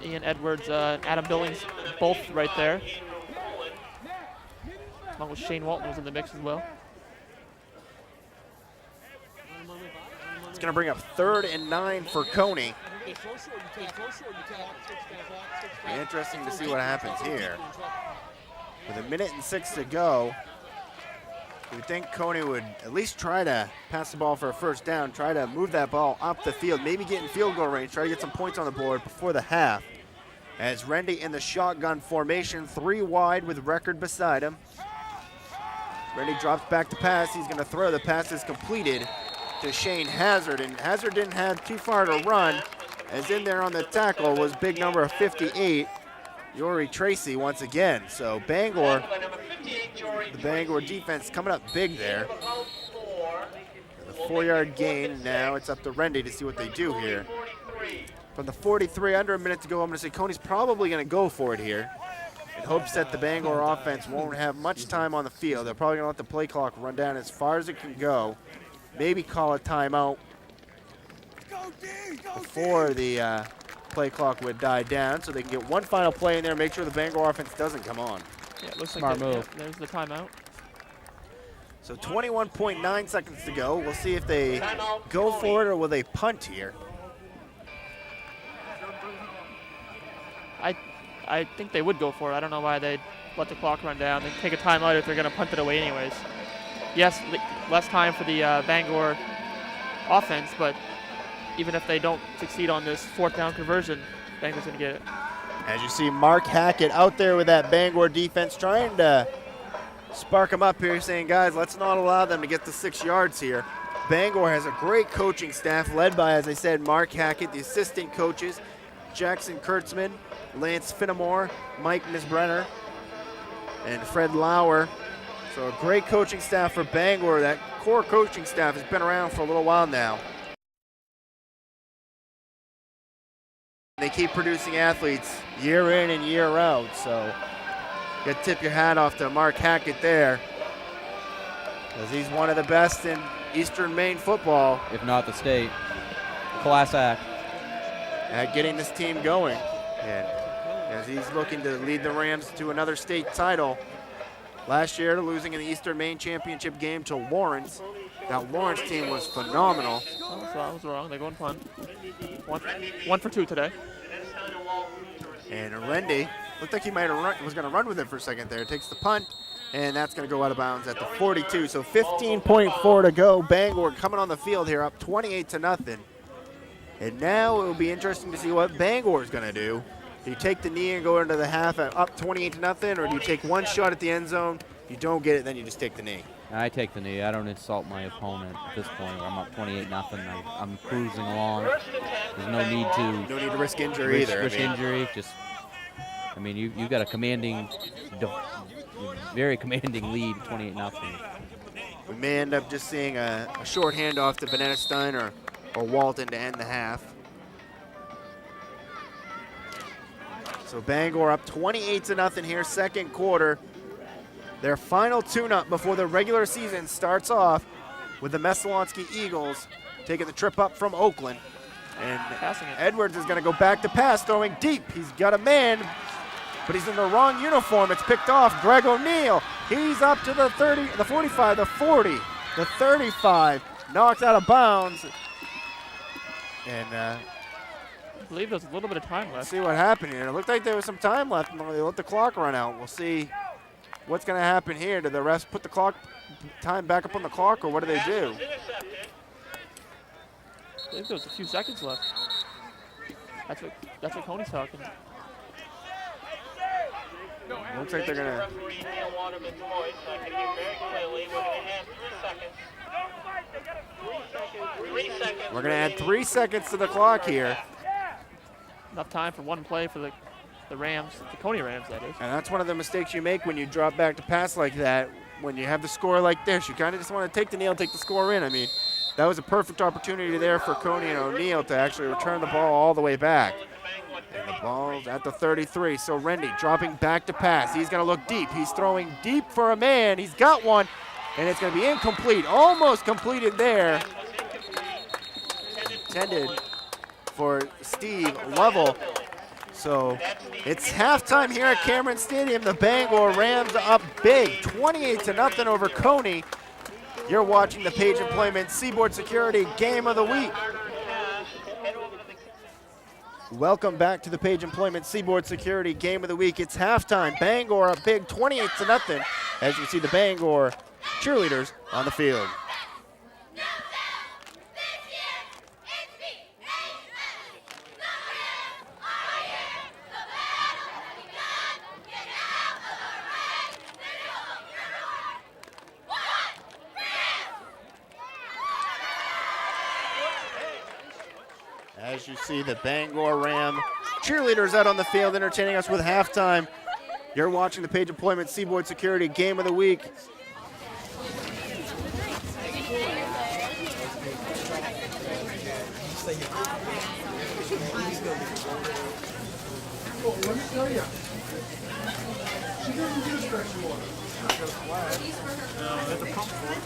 Ian Edwards, Adam Billings, both right there. Along with Shane Walton was in the mix as well. It's going to bring up 3rd and 9 for Cony. Be interesting to see what happens here. With 1:06 to go, you would think Cony would at least try to pass the ball for a first down, try to move that ball up the field, maybe get in field goal range, try to get some points on the board before the half. As Rendy in the shotgun formation, 3 wide with Record beside him. Rendy drops back to pass. He's going to throw. The pass is completed to Shane Hazard, and Hazard didn't have too far to run, as in there on the tackle was big number 58, Jory Tracy once again. So Bangor, the Bangor defense coming up big there. The 4-yard gain. Now it's up to Rendy to see what they do here. From the 43, under a minute to go, I'm going to say Cony's probably going to go for it here in hopes that the Bangor offense won't have much time on the field. They're probably going to let the play clock run down as far as it can go. Maybe call a timeout before the play clock would die down so they can get one final play in there, make sure the Bangor offense doesn't come on. Yeah, it looks Smart like move. Yeah, there's the timeout. So 21.9 seconds to go. We'll see if they go for it or will they punt here. I think they would go for it. I don't know why they'd let the clock run down. They take a timeout if they're going to punt it away anyways. Yes, less time for the Bangor offense, but even if they don't succeed on this 4th down conversion, Bangor's going to get it. As you see Mark Hackett out there with that Bangor defense trying to spark them up here, saying, guys, let's not allow them to get the 6 yards here. Bangor has a great coaching staff led by, as I said, Mark Hackett, the assistant coaches, Jackson Kurtzman, Lance Finnemore, Mike Nisbrenner, and Fred Lauer. So a great coaching staff for Bangor. That core coaching staff has been around for a little while now. They keep producing athletes year in and year out. So you got to tip your hat off to Mark Hackett there, because he's one of the best in Eastern Maine football. If not the state. Class act. At getting this team going. And as he's looking to lead the Rams to another state title. Last year, losing in the Eastern Maine Championship game to Lawrence. That Lawrence team was phenomenal. Oh, so I was wrong. They're going punt. One for 2 today. And Rendy looked like he might have was going to run with it for a second there. Takes the punt, and that's going to go out of bounds at the 42. So 15.4 to go. Bangor coming on the field here, up 28-0. And now it will be interesting to see what Bangor is going to do. Do you take the knee and go into the half at up 28-0, or do you take one shot at the end zone, you don't get it, then you just take the knee? I take the knee. I don't insult my opponent at this point. I'm up 28-0. I'm cruising along. There's no need to. No need to risk injury either. Risk injury. Just, I mean, you got a commanding, very commanding lead, 28-0. We may end up just seeing a short handoff to Vanetta Stein or Walton to end the half. So Bangor up 28-0 here, second quarter. Their final tune-up before the regular season starts off with the Messalonski Eagles taking the trip up from Oakland. And Edwards is going to go back to pass, throwing deep. He's got a man, but he's in the wrong uniform. It's picked off. Greg O'Neill, he's up to the 30, the 45, the 40, the 35, knocked out of bounds. And I believe there's a little bit of time left. Let's see what happened here. It looked like there was some time left, and they let the clock run out. We'll see what's going to happen here. Do the refs put the clock time back up on the clock, or what do they do? I believe there was a few seconds left. That's what Cony's talking. Looks like they're going to. We're going to add 3 seconds to the clock here. Enough time for one play for the Rams, the Cony Rams, that is. And that's one of the mistakes you make when you drop back to pass like that. When you have the score like this, you kind of just want to take the kneel and take the score in. I mean, that was a perfect opportunity there for Cony and O'Neill to actually return the ball all the way back. And the ball's at the 33. So Rendy dropping back to pass. He's going to look deep. He's throwing deep for a man. He's got one, and it's going to be incomplete. Almost completed there. Intended for Steve Lovell. So it's halftime here at Cameron Stadium. The Bangor Rams up big, 28-0 over Cony. You're watching the Page Employment Seaboard Security Game of the Week. Welcome back to the Page Employment Seaboard Security Game of the Week. It's halftime. Bangor up big, 28-0. As you see the Bangor cheerleaders on the field. As you see the Bangor Ram cheerleaders out on the field entertaining us with halftime. You're watching the Page Employment Seaboard Security Game of the Week. Let me tell you, she doesn't do special water. That's a pump for it.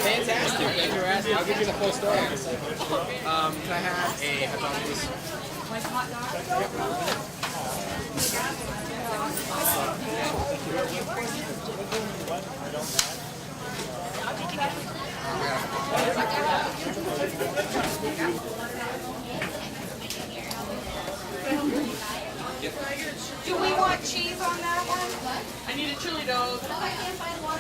Fantastic. Thank you for asking. I'll give you the full story. Can I have a hot dog, please? Do we want cheese on that one? I need a chili dog. I can't find one.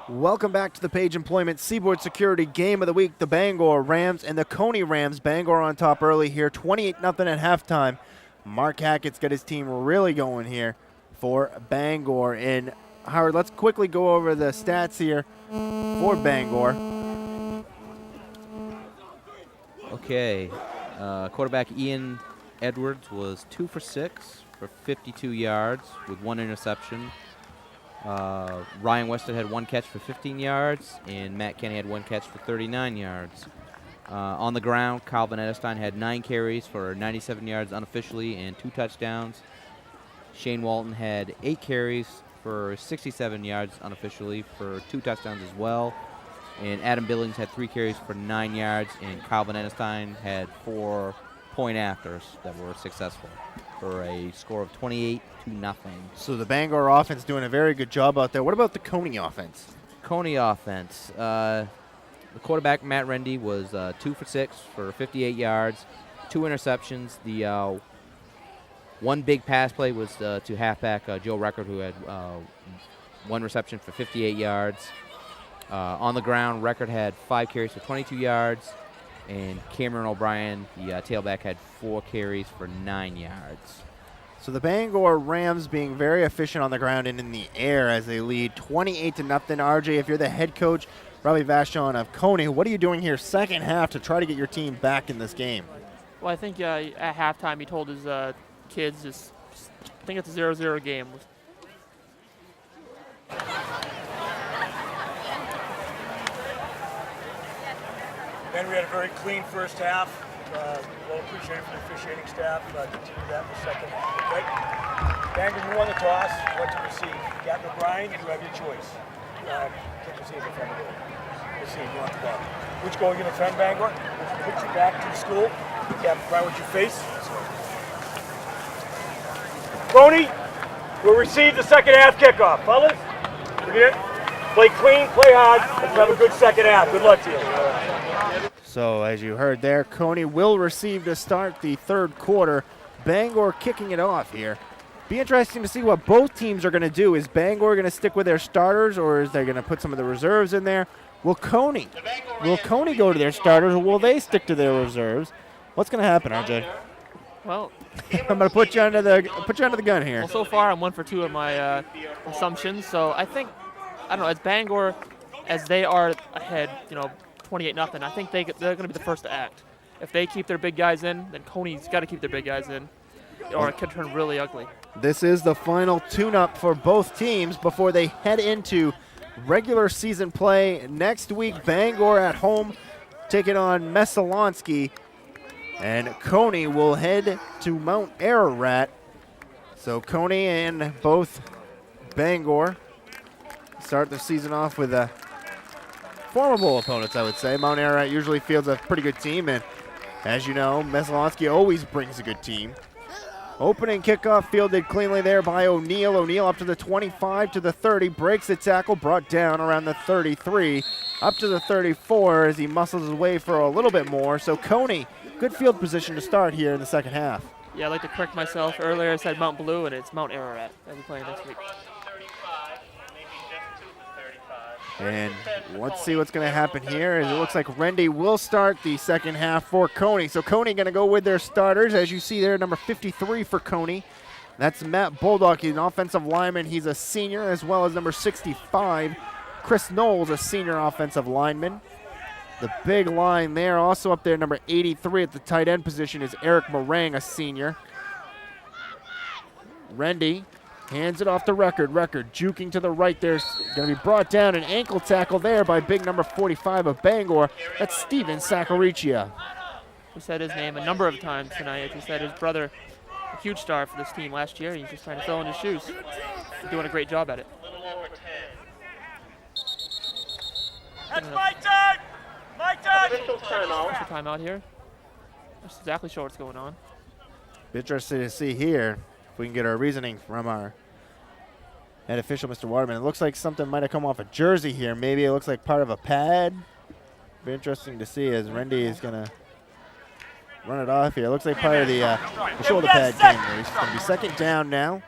Welcome back to the Page Employment Seaboard Security Game of the Week. The Bangor Rams and the Cony Rams. Bangor on top early here, 28-0 at halftime. Mark Hackett's got his team really going here for Bangor. And Howard, let's quickly go over the stats here for Bangor. Okay, quarterback Ian Edwards was 2 for 6 for 52 yards with 1 interception. Ryan Weston had 1 catch for 15 yards, and Matt Kenny had 1 catch for 39 yards. On the ground, Calvin Edestein had 9 carries for 97 yards unofficially and 2 touchdowns. Shane Walton had 8 carries for 67 yards unofficially for 2 touchdowns as well. And Adam Billings had 3 carries for 9 yards, and Calvin Edestein had 4 point afters that were successful for a score of 28-0. So the Bangor offense doing a very good job out there. What about the Cony offense? Cony offense. The quarterback, Matt Rendy, was 2 for 6 for 58 yards, 2 interceptions. The one big pass play was to halfback Joe Record, who had 1 reception for 58 yards. On the ground, Record had 5 carries for 22 yards, and Cameron O'Brien, the tailback, had 4 carries for 9 yards. So the Bangor Rams being very efficient on the ground and in the air as they lead 28-0. RJ, if you're the head coach, Robbie Vachon of Cony, what are you doing here second half to try to get your team back in this game? Well, I think at halftime he told his kids, just think it's a 0-0 game. Then we had a very clean first half. Well appreciated from the officiating staff. Continue that in the second half. Right? Bangor, you won the toss. What to receive? Captain O'Brien, you have your choice. Take receive or defend the goal. Receive, you want the ball. Which goal are you going to defend, Bangor? Put you back to the school. Captain O'Brien, what you face? Cony will receive the second half kickoff. Fellas, play clean, play hard. Let's have a good second half. Good luck to you. So as you heard there, Cony will receive to start the third quarter. Bangor kicking it off here. Be interesting to see what both teams are going to do. Is Bangor going to stick with their starters, or is they going to put some of the reserves in there? Will Cony go to their starters, or will they stick to their reserves? What's going to happen, RJ? Well, I'm going to put you under the gun here. Well, so far I'm 1 for 2 of my assumptions. So I think, I don't know, as Bangor, as they are ahead, 28-0, I think they're going to be the first to act. If they keep their big guys in, then Cony's got to keep their big guys in, or it could turn really ugly. This is the final tune-up for both teams before they head into regular season play next week. Bangor at home taking on Messalonskee, and Cony will head to Mount Ararat. So Cony and both Bangor start the season off with a formidable opponents, I would say. Mount Ararat usually fields a pretty good team, and as you know, Messalonskee always brings a good team. Opening kickoff fielded cleanly there by O'Neill. O'Neill up to the 25, to the 30, breaks the tackle, brought down around the 33, up to the 34 as he muscles his way for a little bit more. So Cony, good field position to start here in the second half. Yeah, I'd like to correct myself. Earlier I said Mount Blue, and it's Mount Ararat that we're playing next week. And let's see what's going to happen here. As it looks like Rendy will start the second half for Cony. So Cony going to go with their starters. As you see there, number 53 for Cony. That's Matt Bulldog. He's an offensive lineman. He's a senior, as well as number 65, Chris Knowles, a senior offensive lineman. The big line there, also up there, number 83 at the tight end position is Eric Morang, a senior. Rendy hands it off to Record. Record juking to the right there. Going to be brought down. An ankle tackle there by big number 45 of Bangor. That's Steven Sacaricia. We said his name a number of times tonight. He said his brother, a huge star for this team last year. He's just trying to fill in his shoes. He's doing a great job at it. That's my time! My time! Official timeout. What's the timeout here? Not exactly sure what's going on. Interesting to see here if we can get our reasoning from our head official, Mr. Waterman. It looks like something might have come off a jersey here. Maybe it looks like part of a pad. Be interesting to see as Rendy is going to run it off here. It looks like part of the shoulder pad came loose. It's going to be second down now.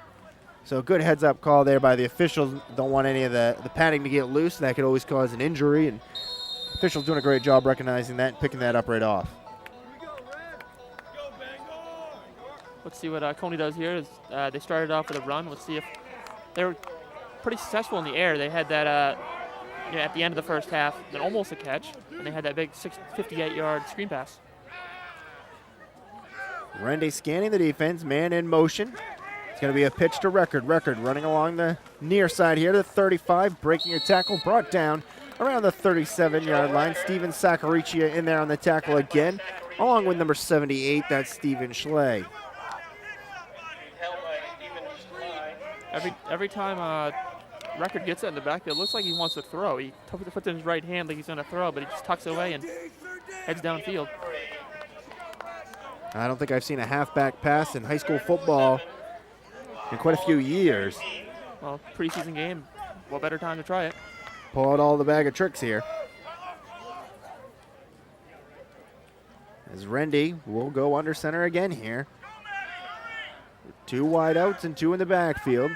So good heads-up call there by the officials. Don't want any of the padding to get loose. That could always cause an injury, and officials doing a great job recognizing that and picking that up right off. Let's see what Cony does here. Is they started off with a run. Let's see if they were pretty successful in the air. They had that at the end of the first half, then almost a catch, and they had that big 58-yard screen pass. Rendy scanning the defense, man in motion. It's going to be a pitch to Record. Record running along the near side here to the 35, breaking a tackle, brought down around the 37-yard line. Steven Sacaricia in there on the tackle again, along with number 78, that's Steven Schley. Every time Record gets it in the back, it looks like he wants to throw. He puts it in his right hand like he's going to throw, but he just tucks away and heads downfield. I don't think I've seen a halfback pass in high school football in quite a few years. Well, preseason game, what better time to try it? Pull out all the bag of tricks here. As Rendy will go under center again here. 2 wide outs and 2 in the backfield.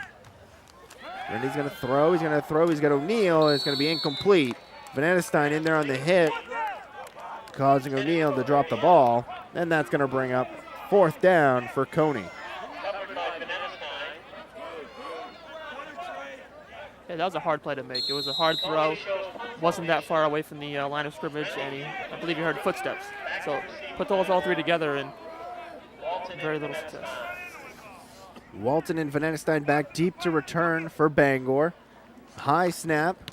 Rendy's going to throw. He's going to throw. He's got O'Neill. It's going to be incomplete. Vanetestein in there on the hit, causing O'Neill to drop the ball. And that's going to bring up 4th down for Cony. Yeah, that was a hard play to make. It was a hard throw. Wasn't that far away from the line of scrimmage, and I believe he heard footsteps. So put those all three together and very little success. Walton and Vanetestein back deep to return for Bangor. High snap.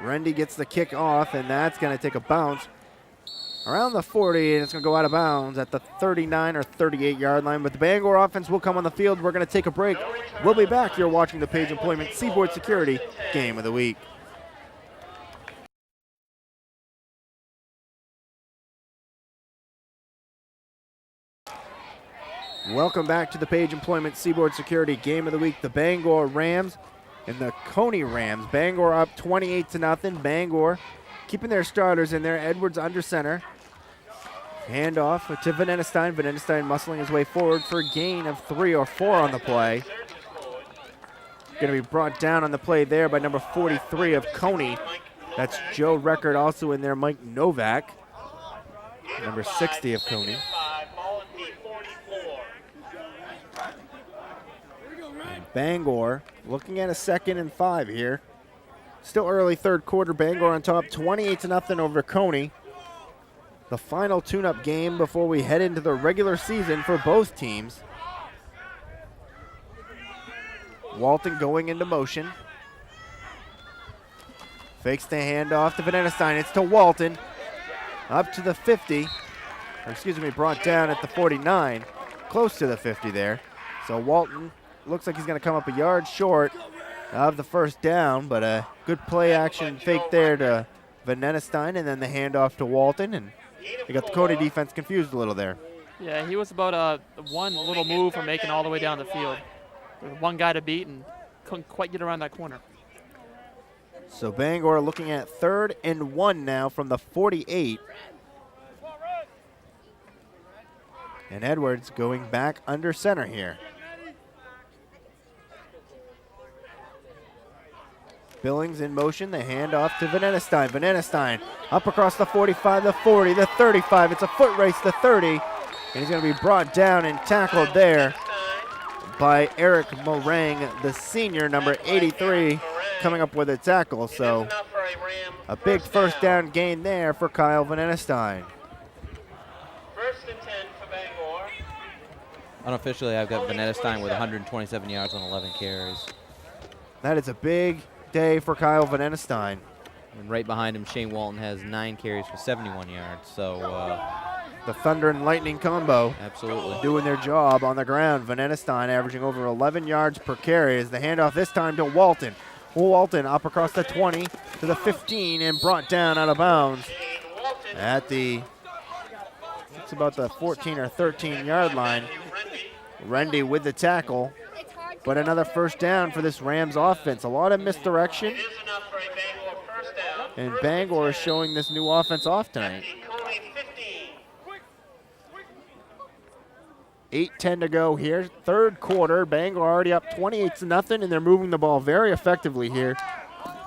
Rendy gets the kick off, and that's going to take a bounce around the 40, and it's going to go out of bounds at the 39 or 38-yard line. But the Bangor offense will come on the field. We're going to take a break. We'll be back. You're watching the Page Employment Seaboard Security Game of the Week. Welcome back to the Page Employment Seaboard Security Game of the Week. The Bangor Rams and the Cony Rams. Bangor up 28-0. Bangor keeping their starters in there. Edwards under center. Handoff to Vanetestein. Vanetestein muscling his way forward for a gain of 3 or 4 on the play. Going to be brought down on the play there by number 43 of Cony. That's Joe Record also in there, Mike Novak. Number 60 of Cony. Bangor looking at a 2nd and 5 here. Still early 3rd quarter. Bangor on top 28-0 over Cony. The final tune-up game before we head into the regular season for both teams. Walton going into motion. Fakes the handoff to Vanetestein. It's to Walton. Up to the 50. Or excuse me, brought down at the 49. Close to the 50 there. So Walton looks like he's going to come up a yard short of the 1st down, but a good play action fake there to Vanetestein, and then the handoff to Walton, and they got the Cony defense confused a little there. Yeah, he was about one little move from making all the way down the field. There was one guy to beat and couldn't quite get around that corner. So Bangor looking at 3rd and 1 now from the 48. And Edwards going back under center here. Billings in motion, the handoff to Vanetestein. Vanetestein up across the 45, the 40, the 35. It's a foot race to 30. And he's going to be brought down and tackled there by Eric Morang, the senior, number 83, coming up with a tackle. So a big 1st down gain there for Kyle Vanetestein. 1st and 10 for Bangor. Unofficially, I've got Vanetestein with 127 yards on 11 carries. That is a big day for Kyle Vanetestein. And right behind him, Shane Walton has 9 carries for 71 yards. So the Thunder and Lightning combo. Absolutely. Doing their job on the ground. Vanetestein averaging over 11 yards per carry as the handoff this time to Walton. Walton up across the 20 to the 15 and brought down out of bounds at the, it's about the 14 or 13 yard line. Rendy with the tackle. But another 1st down for this Rams offense. A lot of misdirection. And Bangor is showing this new offense off tonight. 8:10 to go here. 3rd quarter. Bangor already up 28-0, and they're moving the ball very effectively here.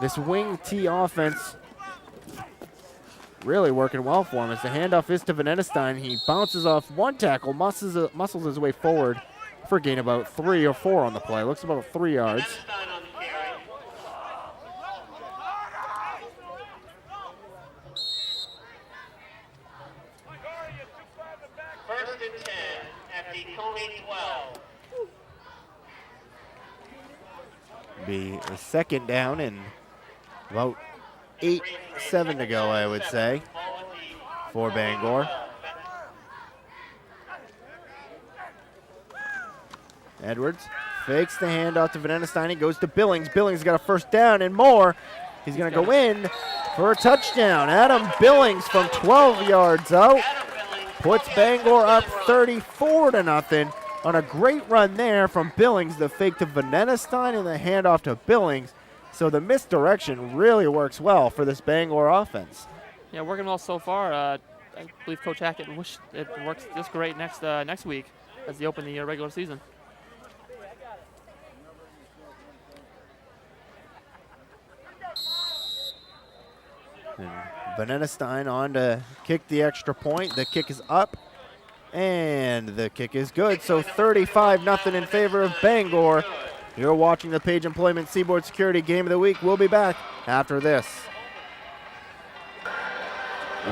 This wing T offense really working well for him. As the handoff is to Vanetestein, he bounces off one tackle, muscles his way forward for a gain about 3 or 4 on the play. Looks about 3 yards. Be a 2nd down and about 8-7 to go, I would say, for Bangor. Edwards fakes the handoff to Vanetestein. He goes to Billings. Billings got a 1st down and more. He's going to go in for a touchdown. Adam Billings from 12 yards out puts Bangor up 34-0 on a great run there from Billings. The fake to Vanetestein and the handoff to Billings. So the misdirection really works well for this Bangor offense. Yeah, working well so far. I believe Coach Hackett wished it works this great next week as they open the regular season. And Vanessa on to kick the extra point. The kick is up, and the kick is good. So 35-0 in favor of Bangor. You're watching the Page Employment Seaboard Security Game of the Week. We'll be back after this.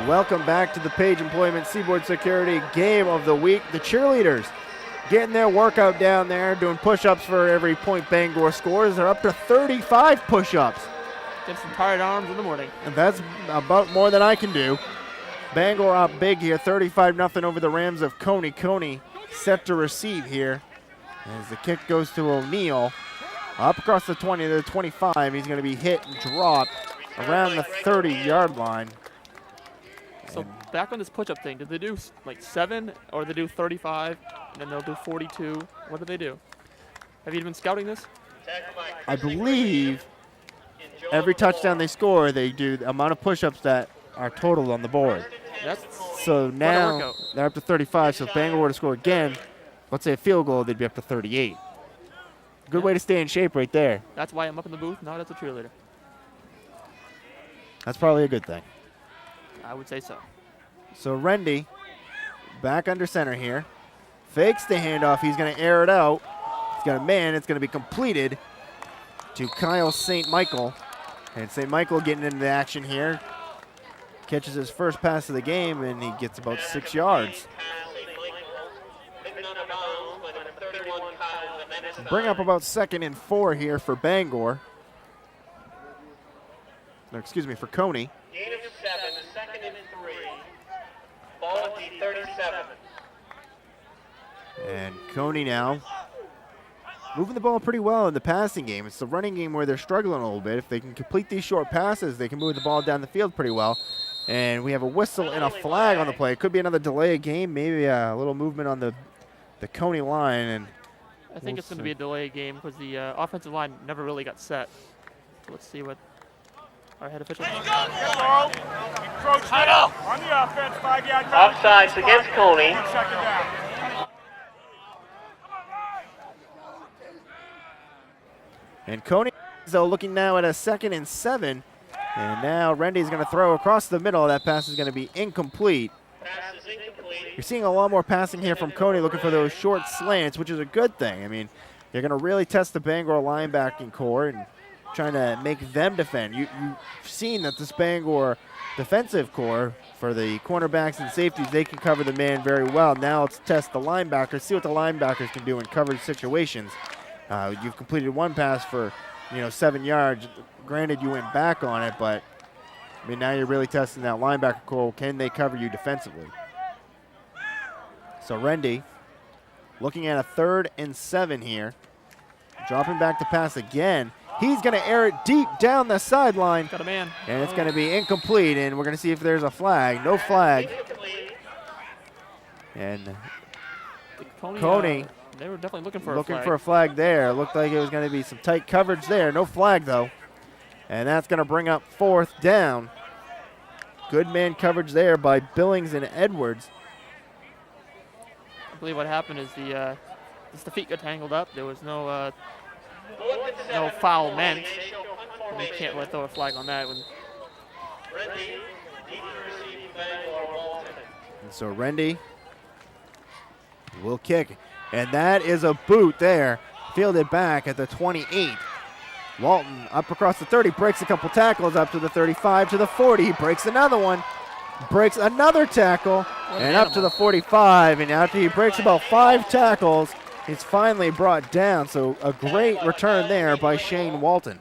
Welcome back to the Page Employment Seaboard Security Game of the Week. The cheerleaders getting their workout down there, doing push-ups for every point Bangor scores. They're up to 35 push-ups. Get some tired arms in the morning. And that's about more than I can do. Bangor up big here, 35-0 over the Rams of Cony. Cony set to receive here as the kick goes to O'Neal. Up across the 20 to the 25. He's going to be hit and dropped around the 30-yard line. So back on this push-up thing, did they do like 7 or they do 35 and then they'll do 42? What do they do? Have you been scouting this? I believe every touchdown they score, they do the amount of push-ups that are totaled on the board. So now they're up to 35. So if Bangor were to score again, let's say a field goal, they'd be up to 38. Good way to stay in shape right there. That's why I'm up in the booth, not as a cheerleader. That's probably a good thing. I would say so. So Rendy back under center here. Fakes the handoff. He's going to air it out. He's got a man. It's going to be completed to Kyle St. Michael. And St. Michael getting into the action here. Catches his first pass of the game, and he gets about 6 yards. Bring up about 2nd and 4 here for Bangor. No, excuse me, for Cony. Gain of 7, 2nd and 3. Ball at the 37. And Cony now moving the ball pretty well in the passing game. It's the running game where they're struggling a little bit. If they can complete these short passes, they can move the ball down the field pretty well. And we have a whistle and a flag on the play. It could be another delay of game, maybe a little movement on the Cony line. And I think it's going to be a delay game because the offensive line never really got set. So let's see what our head official. On the offense, 5-yard Offsides against Cony. And Cony, though, looking now at a 2nd and 7. And now Rendy's going to throw across the middle. That pass is going to be incomplete. Pass is incomplete. You're seeing a lot more passing here from Cony, looking for those short slants, which is a good thing. I mean, you're going to really test the Bangor linebacking core and trying to make them defend. You've seen that this Bangor defensive core, for the cornerbacks and safeties, they can cover the man very well. Now let's test the linebackers, see what the linebackers can do in coverage situations. You've completed one pass for 7 yards. Granted, you went back on it, but I mean, now you're really testing that linebacker core. Can they cover you defensively? So Rendy looking at a 3rd and 7 here. Dropping back to pass again. He's going to air it deep down the sideline. Got a man. And it's going to be incomplete, and we're going to see if there's a flag. No flag. And Cony they were definitely looking for a flag there. Looked like it was going to be some tight coverage there. No flag, though. And that's going to bring up 4th down. Good man coverage there by Billings and Edwards. I believe what happened is the feet got tangled up. There was no foul meant. And you can't really throw a flag on that. And so Rendy will kick. And that is a boot there. Fielded back at the 28. Walton up across the 30, breaks a couple tackles up to the 35, to the 40. He breaks another one, breaks another tackle, and up to the 45. And after he breaks about 5 tackles, he's finally brought down. So a great return there by Shane Walton.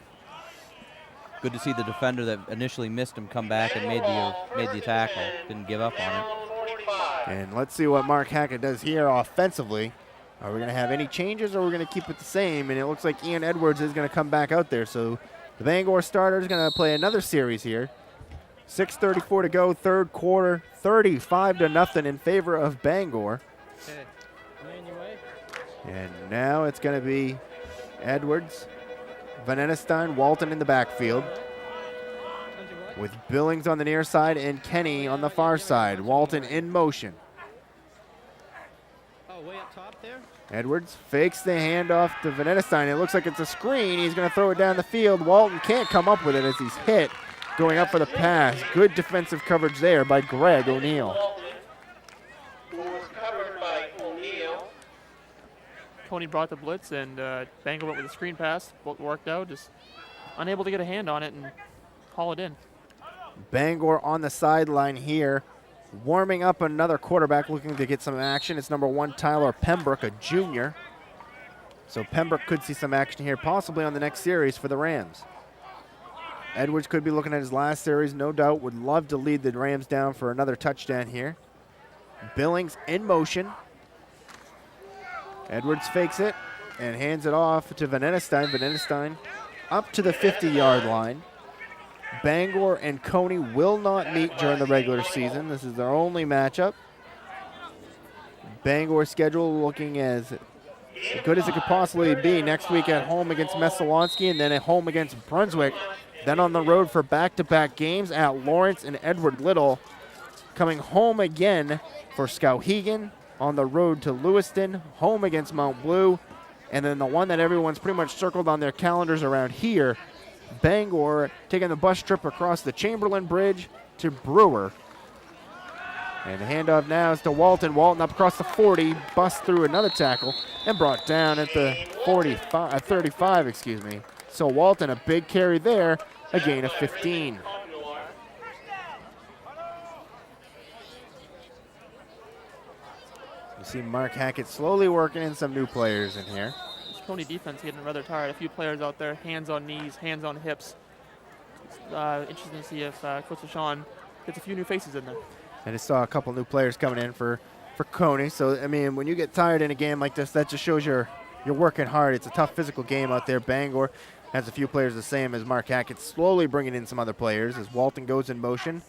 Good to see the defender that initially missed him come back and made the tackle. Didn't give up on it. And let's see what Mark Hackett does here offensively. Are we going to have any changes, or are we going to keep it the same? And it looks like Ian Edwards is going to come back out there. So the Bangor starter is going to play another series here. 6:34 to go, 3rd quarter, 35-0 in favor of Bangor. And now it's going to be Edwards, Vanenestein, Walton in the backfield, with Billings on the near side and Kenny on the far side. Walton in motion. Way up top there. Edwards fakes the handoff to Vanenestein. It looks like it's a screen. He's going to throw it down the field. Walton can't come up with it as he's hit. going up for the pass. Good defensive coverage there by Greg O'Neill. Who was covered by O'Neill. Cony brought the blitz, and Bangor went with a screen pass. Both worked out, just unable to get a hand on it and haul it in. Bangor on the sideline here, warming up another quarterback looking to get some action. It's number 1, Tyler Pembroke, a junior. So Pembroke could see some action here, possibly on the next series for the Rams. Edwards could be looking at his last series, no doubt. Would love to lead the Rams down for another touchdown here. Billings in motion. Edwards fakes it and hands it off to Venenestein. Venenestein up to the 50-yard line. Bangor and Cony will not meet during the regular season. This is their only matchup. Bangor's schedule looking as good as it could possibly be. Next week at home against Messalonski, and then at home against Brunswick. Then on the road for back-to-back games at Lawrence and Edward Little. Coming home again for Skowhegan, on the road to Lewiston, home against Mount Blue, and then the one that everyone's pretty much circled on their calendars around here, Bangor taking the bus trip across the Chamberlain Bridge to Brewer. And the handoff now is to Walton. Walton up across the 40, busts through another tackle, and brought down at the 35, excuse me. So Walton, a big carry there, a gain of 15. You see Mark Hackett slowly working in some new players in here. This Cony defense getting rather tired. A few players out there, hands on knees, hands on hips. It's interesting to see if Coach LaShawn gets a few new faces in there. I just saw a couple new players coming in for Cony. So, I mean, when you get tired in a game like this, that just shows you're working hard. It's a tough physical game out there. Bangor has a few players the same as Mark Hackett, slowly bringing in some other players as Walton goes in motion.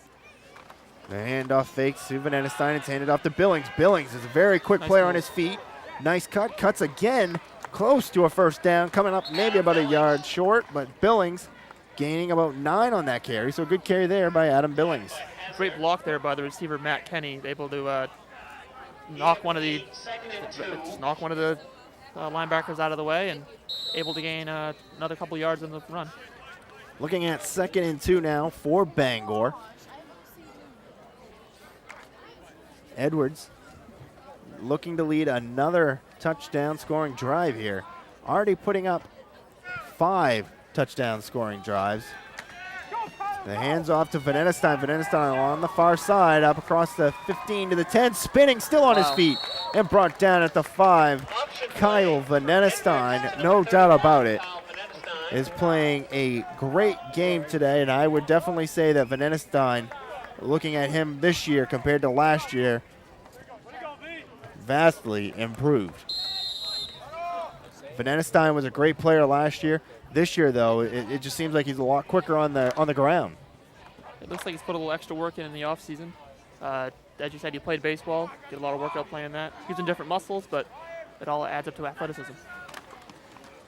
The handoff fakes to Venenestein. It's handed off to Billings. Billings is a very quick player on his feet. Nice cut. Cuts again. Close to a first down. Coming up maybe about a yard short, but Billings gaining about 9 on that carry. So a good carry there by Adam Billings. Great block there by the receiver, Matt Kenny. Able to knock one of the linebackers out of the way and able to gain another couple yards in the run. Looking at 2nd and 2 now for Bangor. Edwards looking to lead another touchdown scoring drive here. Already putting up 5 touchdown scoring drives. The hands off to Venenestein. Venenestein on the far side, up across the 15 to the 10, spinning, still on his feet, and brought down at the 5. Kyle Venenestein, no doubt about it, is playing a great game today, and I would definitely say that Venenestein, looking at him this year compared to last year, vastly improved. Venenestein was a great player last year. This year, though, it just seems like he's a lot quicker on the ground. It looks like he's put a little extra work in the offseason. As you said, he played baseball, did a lot of workout playing that. Using different muscles, but it all adds up to athleticism.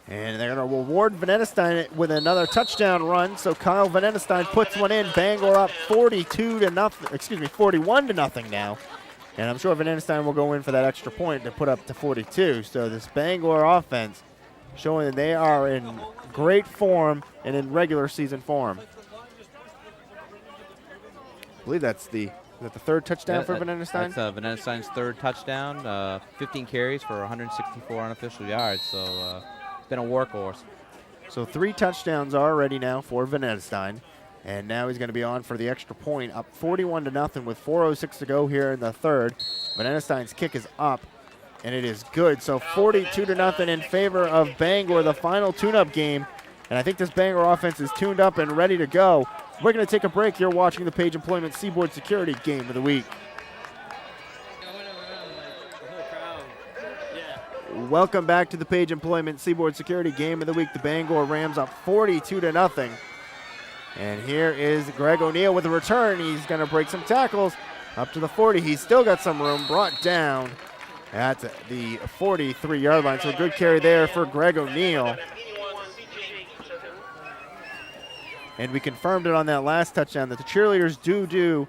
And they're going to reward Venenestein with another touchdown run. So Kyle Venenestein puts one in. Bangor up 41 to nothing now. And I'm sure Venenestein will go in for that extra point to put up to 42. So this Bangor offense showing that they are in great form and in regular season form. I believe that's the 3rd touchdown for Venenestein? That's Venenestein's 3rd touchdown. 15 carries for 164 unofficial yards. So been a workhorse. So 3 touchdowns already now for Venenestein. And now he's going to be on for the extra point, up 41 to nothing with 4:06 to go here in the 3rd. Venenestein's kick is up, and it is good. So 42 to nothing in favor of Bangor, the final tune-up game. And I think this Bangor offense is tuned up and ready to go. We're going to take a break. You're watching the Page Employment Seaboard Security Game of the Week. Welcome back to the Page Employment Seaboard Security Game of the Week. The Bangor Rams up 42 to nothing. And here is Greg O'Neill with a return. He's going to break some tackles up to the 40. He's still got some room. Brought down at the 43-yard line. So a good carry there for Greg O'Neill. And we confirmed it on that last touchdown that the cheerleaders do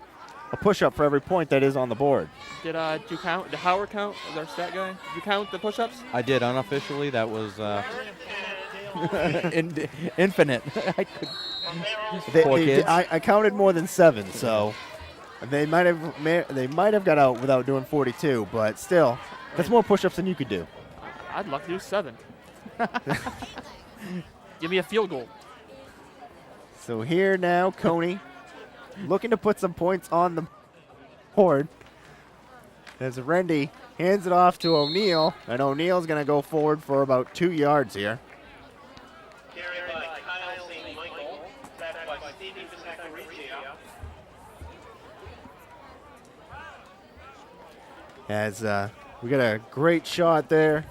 a push-up for every point that is on the board. Did you count? Did Howard count as our stat guy? Did you count the push-ups? I did unofficially. That was Infinite. They, Poor they- kids. I counted more than 7, so they might have got out without doing 42, but still, that's more push-ups than you could do. I'd love to do 7. Give me a field goal. So here now, Cony looking to put some points on the board as Rendy hands it off to O'Neal, and O'Neal's going to go forward for about 2 yards here. Carried by Kyle St. Michael, backed by Stevie Zaccarizia. As we got a great shot there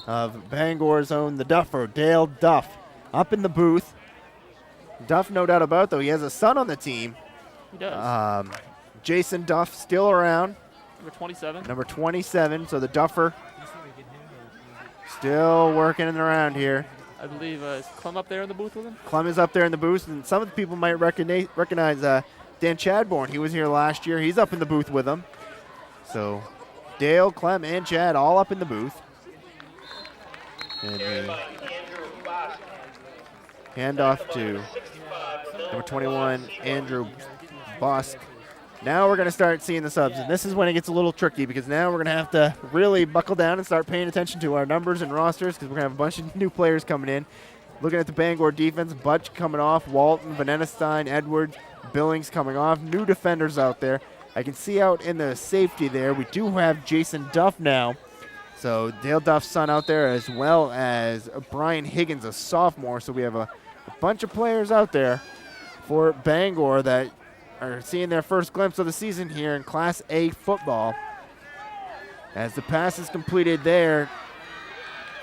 of Bangor's own, the Duffer, Dale Duff, up in the booth. Duff, no doubt about, though, he has a son on the team. He does. Jason Duff still around, Number 27. number 27. So the Duffer still working around here. I believe is Clem up there in the booth with him? Clem is up there in the booth, and some of the people might recognize Dan Chadbourne. He was here last year. He's up in the booth with him. So Dale, Clem, and Chad all up in the booth. And hand off to number 21, Andrew Bosk. Now we're going to start seeing the subs, and this is when it gets a little tricky because now we're going to have to really buckle down and start paying attention to our numbers and rosters because we're going to have a bunch of new players coming in. Looking at the Bangor defense, Butch coming off, Walton, Vanenestein, Edwards, Billings coming off. New defenders out there. I can see out in the safety there, we do have Jason Duff now. So Dale Duff's son out there, as well as Brian Higgins, a sophomore. So we have a bunch of players out there for Bangor that are seeing their first glimpse of the season here in Class A football. As the pass is completed there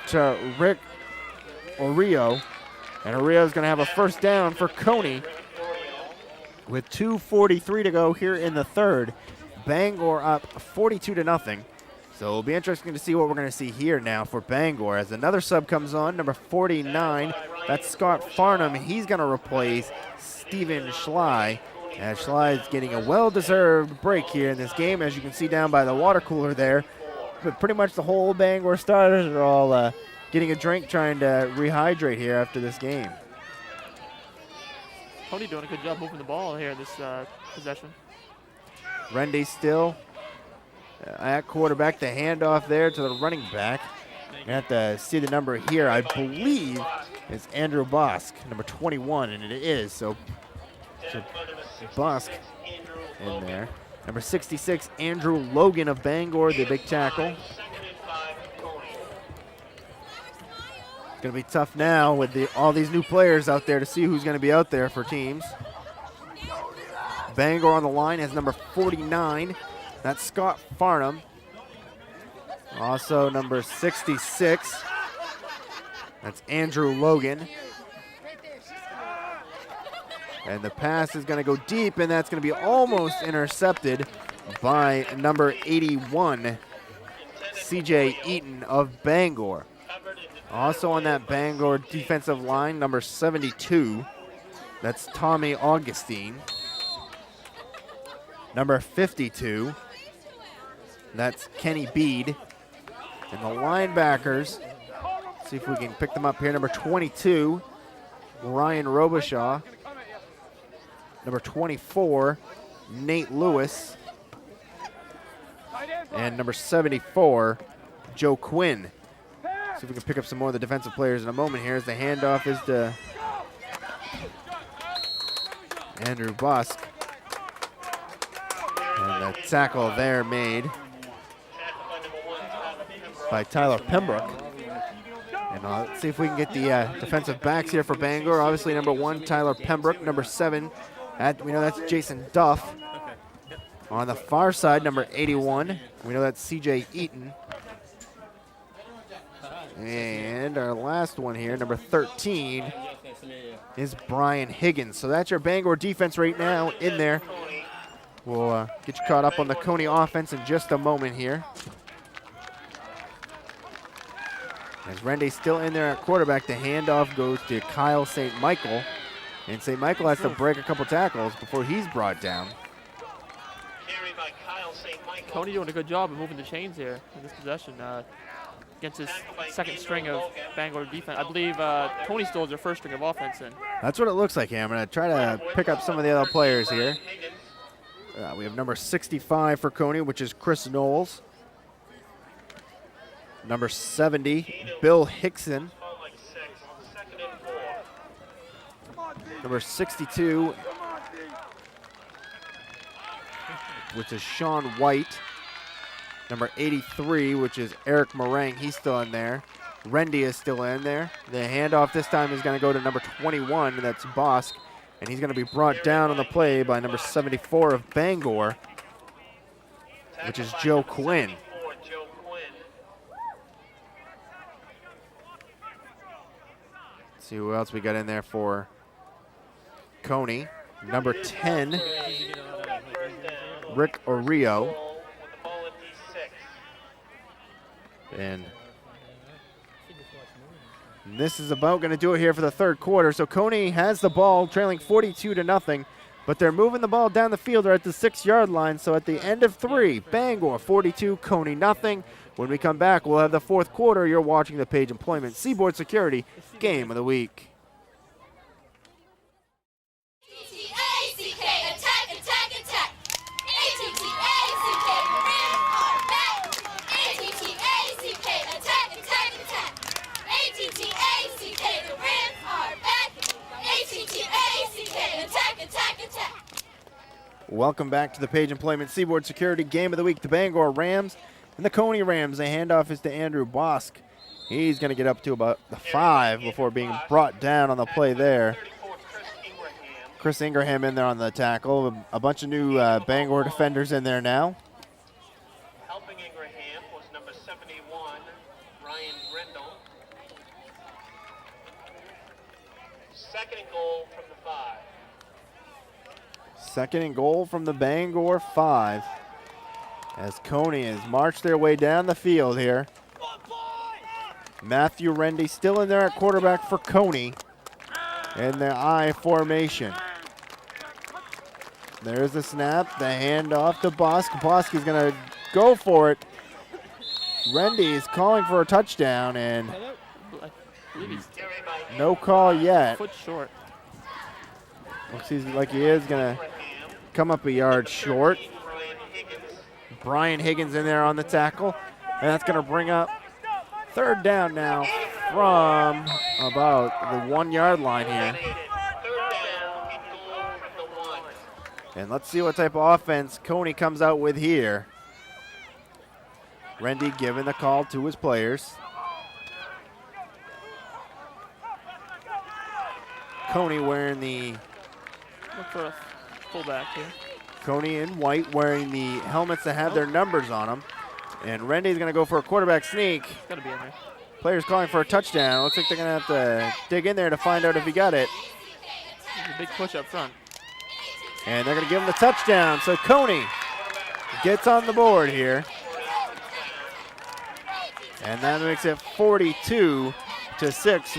to Rick Orio. And Orio's going to have a first down for Cony with 2:43 to go here in the third. Bangor up 42-0. So it'll be interesting to see what we're going to see here now for Bangor as another sub comes on, number 49. That's Scott Farnham. He's going to replace Steven Schley. And Schley is getting a well-deserved break here in this game, as you can see down by the water cooler there. But pretty much the whole Bangor starters are all getting a drink, trying to rehydrate here after this game. Cony doing a good job moving the ball here this possession. Rendy still at quarterback. The handoff there to the running back. You have to see the number here. I believe it's Andrew Bosk, number 21, and it is. So Bosk in there. Number 66, Andrew Logan of Bangor, the big tackle. It's going to be tough now with all these new players out there to see who's going to be out there for teams. Bangor on the line has number 49. That's Scott Farnham. Also number 66. That's Andrew Logan. And the pass is going to go deep, and that's going to be almost intercepted by number 81, CJ Eaton of Bangor. Also on that Bangor defensive line, number 72, that's Tommy Augustine. Number 52, that's Kenny Bede. And the linebackers, see if we can pick them up here. Number 22, Ryan Robichaud. Number 24, Nate Lewis. And number 74, Joe Quinn. See if we can pick up some more of the defensive players in a moment here as the handoff is to Andrew Bosk. And the tackle there made by Tyler Pembroke. And let's see if we can get the defensive backs here for Bangor. Obviously, number 1, Tyler Pembroke. Number 7, we know that's Jason Duff. On the far side, number 81, we know that's CJ Eaton. And our last one here, number 13, is Brian Higgins. So that's your Bangor defense right now in there. We'll get you caught up on the Cony offense in just a moment here. As Rende's still in there at quarterback, the handoff goes to Kyle St. Michael. And St. Michael has to break a couple tackles before he's brought down. Cony doing a good job of moving the chains here in this possession. against his second string of Bangor defense. I believe Cony stole their first string of offense in. That's what it looks like here. I'm going to try to pick up some of the other players here. We have number 65 for Cony, which is Chris Knowles. Number 70, Bill Hickson. Number 62, which is Sean White. Number 83, which is Eric Meringue. He's still in there. Rendy is still in there. The handoff this time is going to go to number 21, and that's Bosk. And he's going to be brought down on the play by number 74 of Bangor, which is Joe Quinn. Let's see who else we got in there for Cony. Number 10, Rick Orio. And this is about going to do it here for the third quarter. So Cony has the ball, trailing 42-0, but they're moving the ball down the field. They're at the 6-yard line. So at the end of 3, Bangor 42, Cony nothing. When we come back, we'll have the fourth quarter. You're watching the Page Employment Seaboard Security Game of the Week. Welcome back to the Page Employment Seaboard Security Game of the Week. The Bangor Rams and the Cony Rams. The handoff is to Andrew Bosk. He's going to get up to about the 5 before being brought down on the play there. Chris Ingraham in there on the tackle. A bunch of new Bangor defenders in there now. Helping Ingraham was number 71, Ryan Grendel. Second and goal from the 5. Second and goal from the Bangor 5 as Cony has marched their way down the field here. Matthew Rendy still in there at quarterback for Cony in the I formation. There's the snap, the handoff to Bosk. Bosk is going to go for it. Rendy is calling for a touchdown, and no call yet. Foot short. Looks like he is going to come up a yard short. Brian Higgins in there on the tackle, and that's going to bring up third down now from about the 1-yard line here. And let's see what type of offense Cony comes out with here. Rendy giving the call to his players. Cony wearing the... Look for a fullback here. Cony in white wearing the helmets that have their numbers on them. And Rendy's going to go for a quarterback sneak. It's got to be in there. Players calling for a touchdown. Looks like they're going to have to dig in there to find out if he got it. There's a big push up front. And they're going to give him the touchdown. So Cony gets on the board here. And that makes it 42-6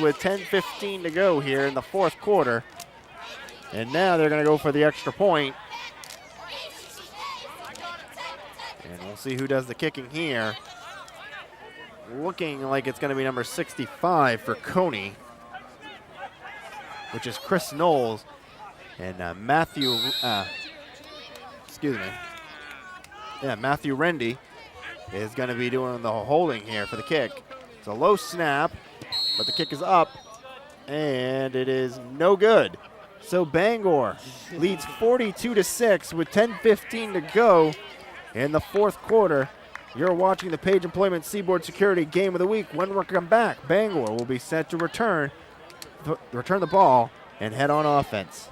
with 10:15 to go here in the fourth quarter. And now they're going to go for the extra point. And we'll see who does the kicking here. Looking like it's going to be number 65 for Cony, which is Chris Knowles. And Matthew Rendy is going to be doing the holding here for the kick. It's a low snap, but the kick is up, and it is no good. So Bangor leads 42-6 with 10:15 to go in the fourth quarter. You're watching the Page Employment Seaboard Security Game of the Week. When we come back, Bangor will be set to return the ball and head on offense.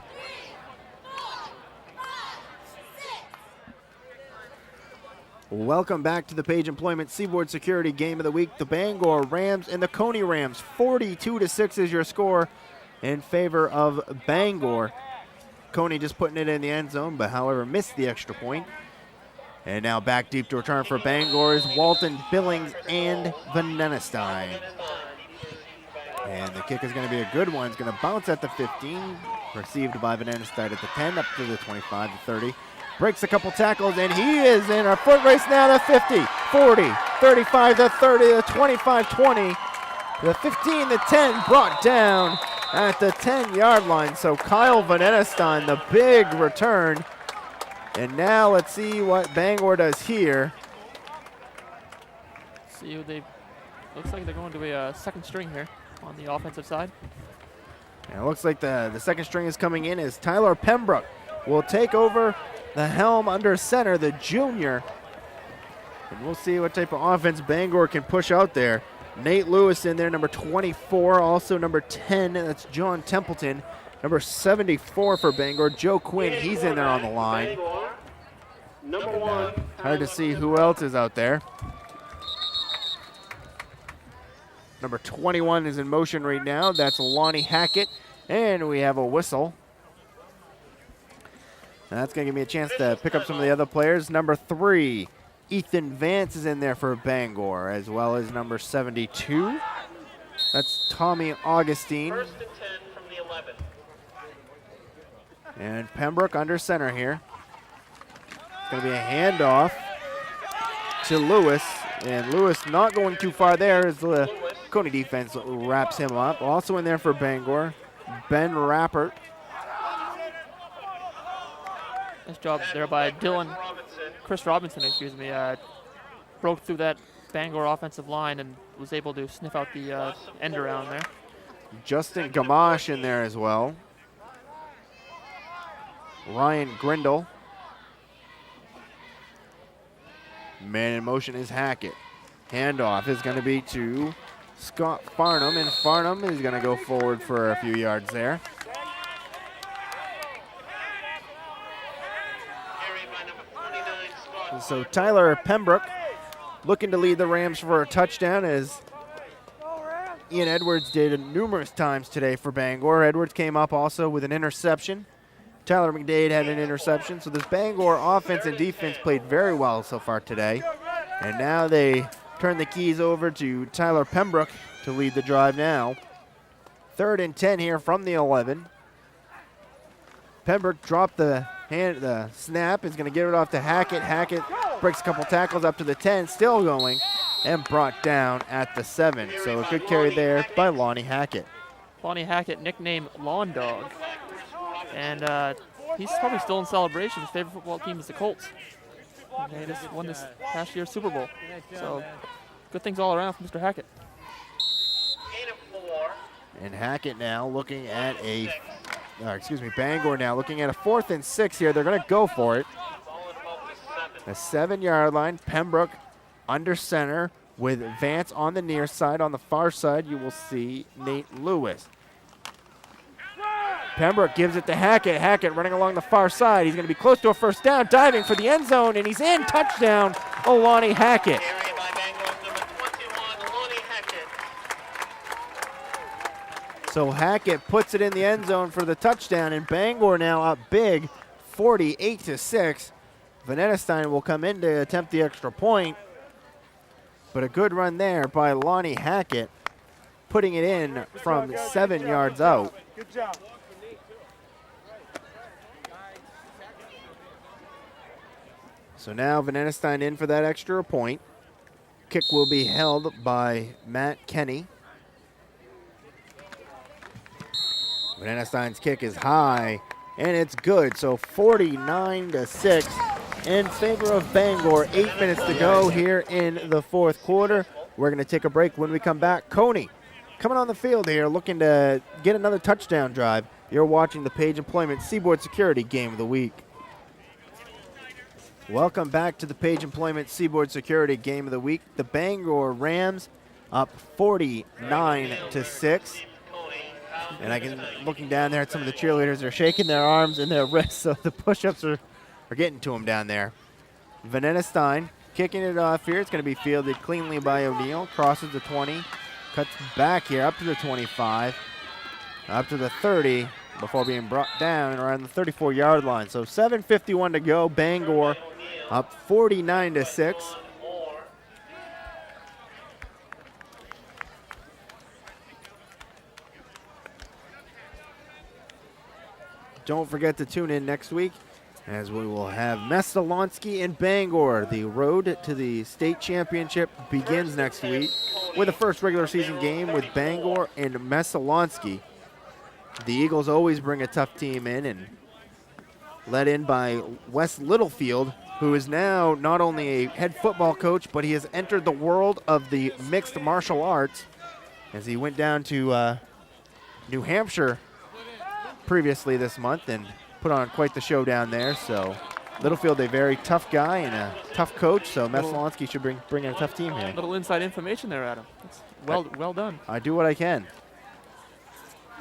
Welcome back to the Page Employment Seaboard Security Game of the Week. The Bangor Rams and the Cony Rams. 42-6 is your score in favor of Bangor. Cony just putting it in the end zone, but however missed the extra point. And now back deep to return for Bangor is Walton, Billings, and Venenestein. And the kick is going to be a good one. It's going to bounce at the 15, received by Venenestein at the 10, up to the 25, the 30. Breaks a couple tackles, and he is in a foot race now, the 50, 40, 35 to 30, the 25-20, the 15 to 10 brought down at the 10-yard line. So Kyle Vanenestein, the big return. And now let's see what Bangor does here. See what they, looks like they're going to a second string here on the offensive side. And it looks like the second string is coming in as Tyler Pembroke will take over the helm under center, the junior. And we'll see what type of offense Bangor can push out there. Nate Lewis in there, number 24. Also number 10, that's John Templeton. Number 74 for Bangor, Joe Quinn, he's in there on the line. Number 1. Hard to see who else is out there. Number 21 is in motion right now. That's Lonnie Hackett. And we have a whistle. And that's going to give me a chance to pick up some of the other players. Number 3, Ethan Vance is in there for Bangor, as well as number 72. That's Tommy Augustine. First and 10 from the 11. And Pembroke under center here. It's going to be a handoff to Lewis. And Lewis not going too far there as the Cony defense wraps him up. Also in there for Bangor, Ben Rappert. Nice job there by Chris Robinson, excuse me. Broke through that Bangor offensive line and was able to sniff out the end around there. Justin Gamache in there as well. Ryan Grindle. Man in motion is Hackett. Handoff is going to be to Scott Farnham, and Farnham is going to go forward for a few yards there. So Tyler Pembroke looking to lead the Rams for a touchdown, as Ian Edwards did numerous times today for Bangor. Edwards came up also with an interception. Tyler McDade had an interception. So this Bangor offense and defense played very well so far today. And now they turn the keys over to Tyler Pembroke to lead the drive now. 3rd and 10 here from the 11. Pembroke dropped the snap, is going to get it off to Hackett. Hackett breaks a couple tackles up to the 10, still going, and brought down at the 7. So a good carry there by Lonnie Hackett. Lonnie Hackett, nicknamed Lawn Dog. And he's probably still in celebration. His favorite football team is the Colts. And they just won this past year's Super Bowl. So good things all around for Mr. Hackett. And Hackett now looking at Bangor now looking at a 4th and 6 here. They're going to go for it. A 7-yard line. Pembroke under center with Vance on the near side. On the far side, you will see Nate Lewis. Pembroke gives it to Hackett. Hackett running along the far side. He's going to be close to a first down, diving for the end zone, and he's in. Touchdown, Lonnie Hackett. So Hackett puts it in the end zone for the touchdown, and Bangor now up big, 48-6. Vanenestein will come in to attempt the extra point, but a good run there by Lonnie Hackett, putting it in from 7 yards out. Good job. So now Vanenestein in for that extra point. Kick will be held by Matt Kenny. Vanenestein's kick is high, and it's good. So 49-6 in favor of Bangor. 8 minutes to go here in the 4th quarter. We're going to take a break. When we come back, Cony coming on the field here looking to get another touchdown drive. You're watching the Page Employment Seaboard Security Game of the Week. Welcome back to the Page Employment Seaboard Security Game of the Week. The Bangor Rams up 49-6. And I can, looking down there at some of the cheerleaders, they're shaking their arms and their wrists, so the push-ups are getting to them down there. Vanenestein kicking it off here. It's going to be fielded cleanly by O'Neill. Crosses the 20, cuts back here up to the 25, up to the 30, before being brought down around the 34-yard line. So 7:51 to go. Bangor up 49-6. Don't forget to tune in next week as we will have Messalonskee and Bangor. The road to the state championship begins next week with the first regular season game with Bangor and Messalonskee. The Eagles always bring a tough team in, and led in by Wes Littlefield, who is now not only a head football coach, but he has entered the world of the mixed martial arts as he went down to New Hampshire previously this month and put on quite the show down there. So Littlefield, a very tough guy and a tough coach, so Messalonskee should bring in a tough team here. Little inside information there, Adam. That's well done. I do what I can.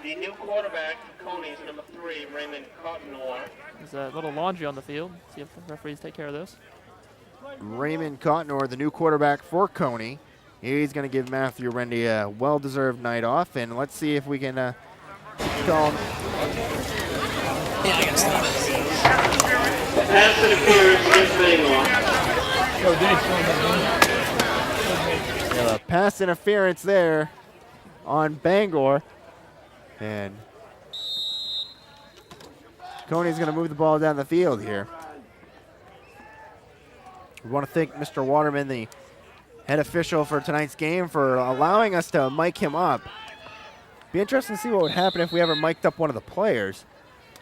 The new quarterback for Cony's number 3, Raymond Cottonor. There's a little laundry on the field. See if the referees take care of this. Raymond Cottonor, the new quarterback for Cony. He's going to give Matthew Rendy a well-deserved night off, and let's see if we can call him. Yeah, I got to stop. Pass interference against Bangor. A pass interference there on Bangor. And Cony's going to move the ball down the field here. We want to thank Mr. Waterman, the head official for tonight's game, for allowing us to mic him up. Be interesting to see what would happen if we ever mic'd up one of the players.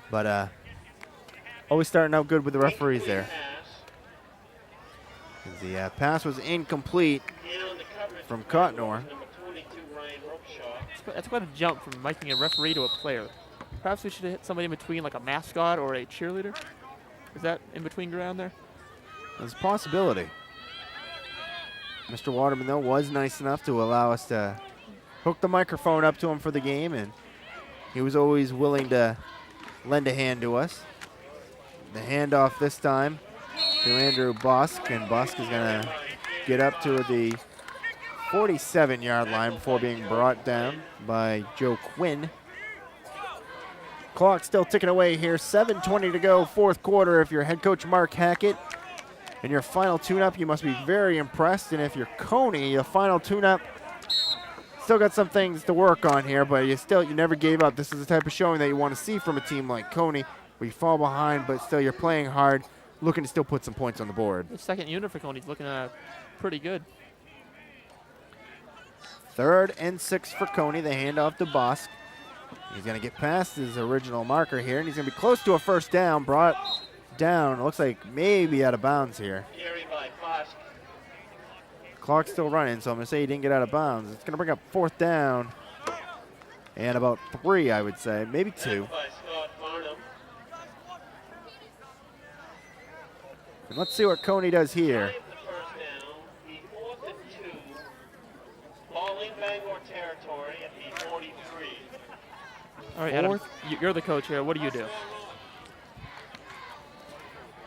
But always starting out good with the referees there. The pass was incomplete from Cottonor. That's quite a jump from miking a referee to a player. Perhaps we should hit somebody in between, like a mascot or a cheerleader. Is that in between ground there? There's a possibility. Mr. Waterman, though, was nice enough to allow us to hook the microphone up to him for the game, and he was always willing to lend a hand to us. The handoff this time to Andrew Busk, and Busk is going to get up to the 47-yard line before being brought down by Joe Quinn. Clock still ticking away here. 7:20 to go, fourth quarter. If you're head coach Mark Hackett and your final tune-up, you must be very impressed. And if you're Cony, the final tune-up, still got some things to work on here, but you never gave up. This is the type of showing that you want to see from a team like Cony, where you fall behind, but still you're playing hard, looking to still put some points on the board. The second unit for Cony's looking pretty good. 3rd and 6 for Cony. The handoff to Busk. He's going to get past his original marker here, and he's going to be close to a first down. Brought down, looks like maybe out of bounds here. Clock's still running, so I'm going to say he didn't get out of bounds. It's going to bring up 4th down and about 3, I would say, maybe 2. And let's see what Cony does here. Bangor territory at the 43. All right, Adam, you're the coach here. What do you do?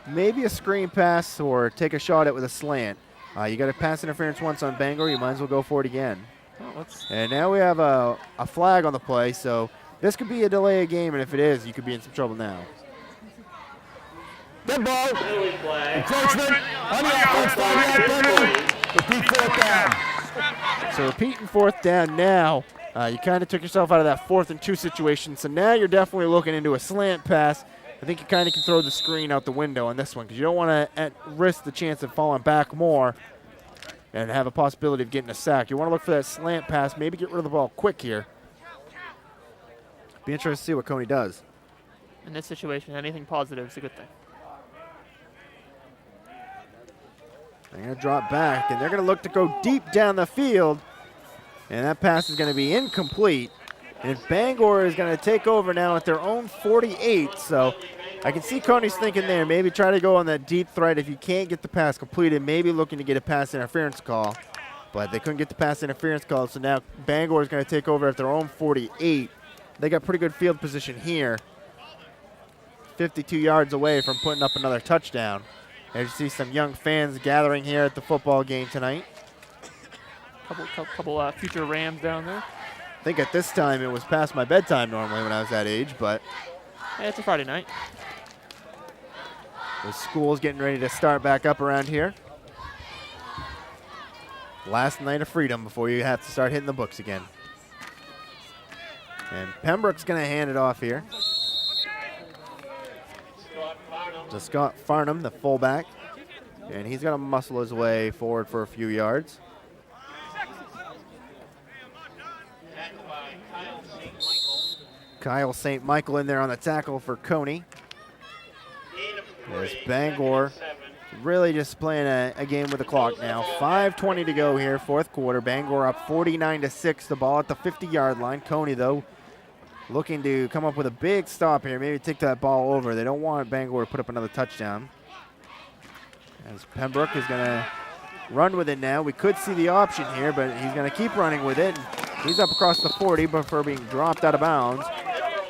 Maybe a screen pass or take a shot at with a slant. You got a pass interference once on Bangor. You might as well go for it again. Oh, and now we have a flag on the play, so this could be a delay of game, and if it is, you could be in some trouble now. Good ball. Encroachment on the offense, 5-yard penalty. Repeat 4th down. So repeating 4th down now. You kind of took yourself out of that 4th and 2 situation, so now you're definitely looking into a slant pass. I think you kind of can throw the screen out the window on this one because you don't want to risk the chance of falling back more and have a possibility of getting a sack. You want to look for that slant pass, maybe get rid of the ball quick here. Be interested to see what Cony does. In this situation, anything positive is a good thing. They're going to drop back, and they're going to look to go deep down the field, and that pass is going to be incomplete. And Bangor is going to take over now at their own 48, so I can see Cony's thinking there, maybe try to go on that deep threat. If you can't get the pass completed, maybe looking to get a pass interference call, but they couldn't get the pass interference call, so now Bangor is going to take over at their own 48. They got pretty good field position here, 52 yards away from putting up another touchdown. As you see some young fans gathering here at the football game tonight. Couple future Rams down there. I think at this time it was past my bedtime normally when I was that age, but hey, it's a Friday night. the school's getting ready to start back up around here. Last night of freedom before you have to start hitting the books again. And Pembroke's going to hand it off here. to Scott Farnham, the fullback. And he's going to muscle his way forward for a few yards. Kyle St. Michael in there on the tackle for Cony. As Bangor really just playing a game with the clock now. 5:20 to go here, fourth quarter. Bangor up 49-6. The ball at the 50-yard line. Cony, though, looking to come up with a big stop here. Maybe take that ball over. They don't want Bangor to put up another touchdown. As Pembroke is going to run with it now. We could see the option here, but he's going to keep running with it. He's up across the 40 before being dropped out of bounds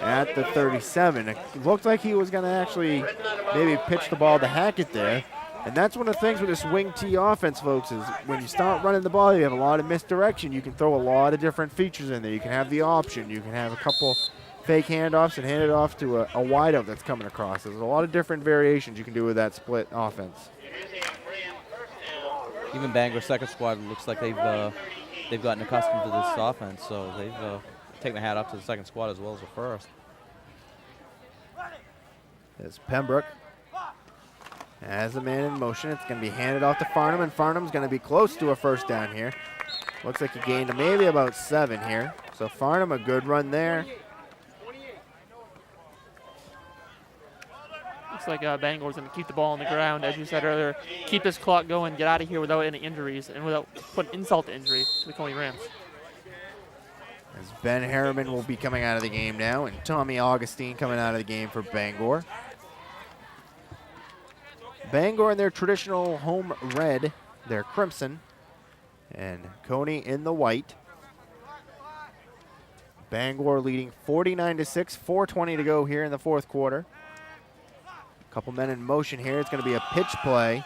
at the 37. It looked like he was going to actually maybe pitch the ball to Hackett there. And that's one of the things with this wing T offense, folks, is when you start running the ball, you have a lot of misdirection. You can throw a lot of different features in there. You can have the option. You can have a couple fake handoffs and hand it off to a wideout that's coming across. There's a lot of different variations you can do with that split offense. Even Bangor's second squad looks like they've gotten accustomed to this offense, so they've taken the hat off to the second squad as well as the first. As Pembroke has a man in motion. It's going to be handed off to Farnham, and Farnham's going to be close to a first down here. Looks like he gained maybe about 7 here. So Farnham, a good run there. Looks like Bangor's going to keep the ball on the ground, as you said earlier. Keep this clock going, get out of here without any injuries and without putting insult to injury to the Cony Rams. As Ben Harriman will be coming out of the game now, and Tommy Augustine coming out of the game for Bangor. Bangor in their traditional home red, their crimson, and Cony in the white. Bangor leading 49-6, 4:20 to go here in the fourth quarter. Couple men in motion here. It's going to be a pitch play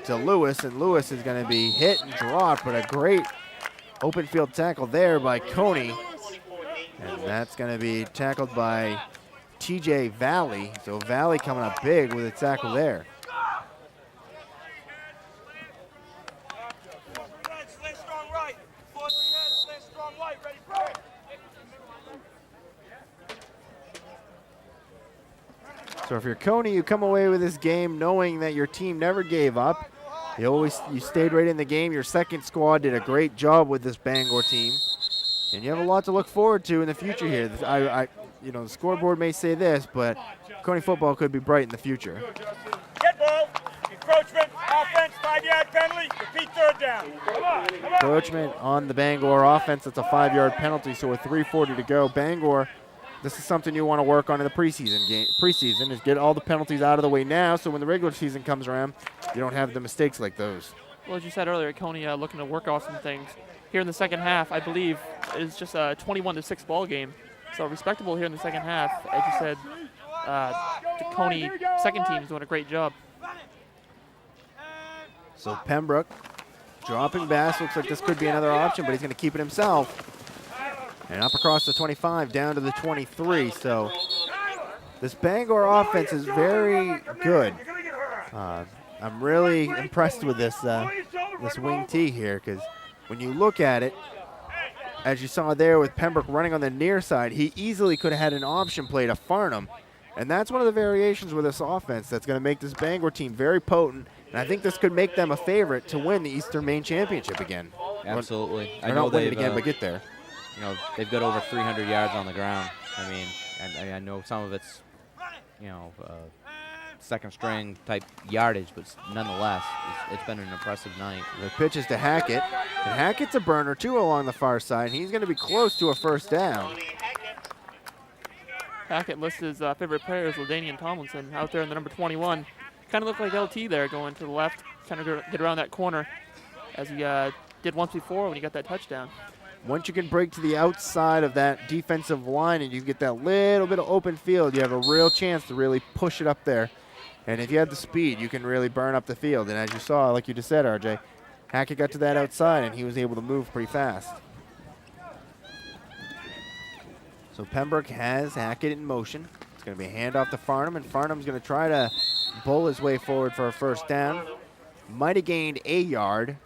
to Lewis, and Lewis is going to be hit and dropped, but a great open field tackle there by Cony. And that's going to be tackled by TJ Valley. So Valley coming up big with a tackle there. So if you're Cony, you come away with this game knowing that your team never gave up. You stayed right in the game. Your second squad did a great job with this Bangor team. And you have a lot to look forward to in the future here. You know, the scoreboard may say this, but Cony football could be bright in the future. Get ball. Encroachment. Offense. 5-yard penalty. Repeat third down. Come on. Encroachment on the Bangor offense. That's a 5-yard penalty, so with 3:40 to go. Bangor, this is something you want to work on in the preseason game. Preseason is get all the penalties out of the way now, so when the regular season comes around, you don't have the mistakes like those. Well, as you said earlier, Cony looking to work off some things. Here in the second half, I believe, is just a 21-6 ball game. So respectable here in the second half. As you said, the Cony second team is doing a great job. So Pembroke dropping bass. Looks like this could be another option, but he's going to keep it himself. And up across the 25, down to the 23. So this Bangor offense is very good. I'm really impressed with this wing T here, because when you look at it, as you saw there with Pembroke running on the near side, he easily could have had an option play to Farnham. And that's one of the variations with this offense that's going to make this Bangor team very potent. And I think this could make them a favorite to win the Eastern Maine Championship again. Absolutely. I know win it again, but get there. You know, they've got over 300 yards on the ground. I mean, I know some of it's, you know, second string type yardage, but nonetheless, it's been an impressive night. The pitch is to Hackett, and Hackett's a burner too along the far side. He's going to be close to a first down. Hackett lists his favorite player is LaDainian Tomlinson out there in the number 21. Kind of looked like LT there going to the left, trying to get around that corner as he did once before when he got that touchdown. Once you can break to the outside of that defensive line and you get that little bit of open field, you have a real chance to really push it up there. And if you have the speed, you can really burn up the field. And as you saw, like you just said, RJ, Hackett got to that outside and he was able to move pretty fast. So Pembroke has Hackett in motion. It's going to be a handoff to Farnham, and Farnham's going to try to bull his way forward for a first down. Might have gained a yard.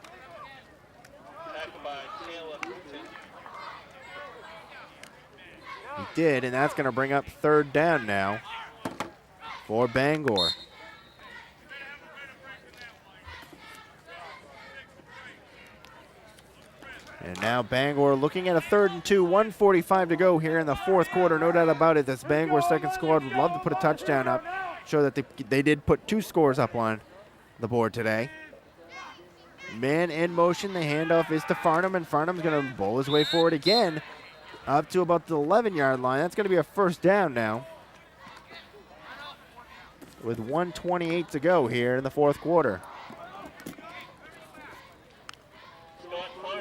He did, and that's going to bring up third down now for Bangor. And now Bangor looking at a 3rd and 2, 1:45 to go here in the 4th quarter. No doubt about it. That's Bangor's second squad. Would love to put a touchdown up. Show that they did put 2 scores up on the board today. Man in motion. The handoff is to Farnham, and Farnham's going to bowl his way forward again up to about the 11-yard line. That's going to be a first down now with 1:28 to go here in the 4th quarter.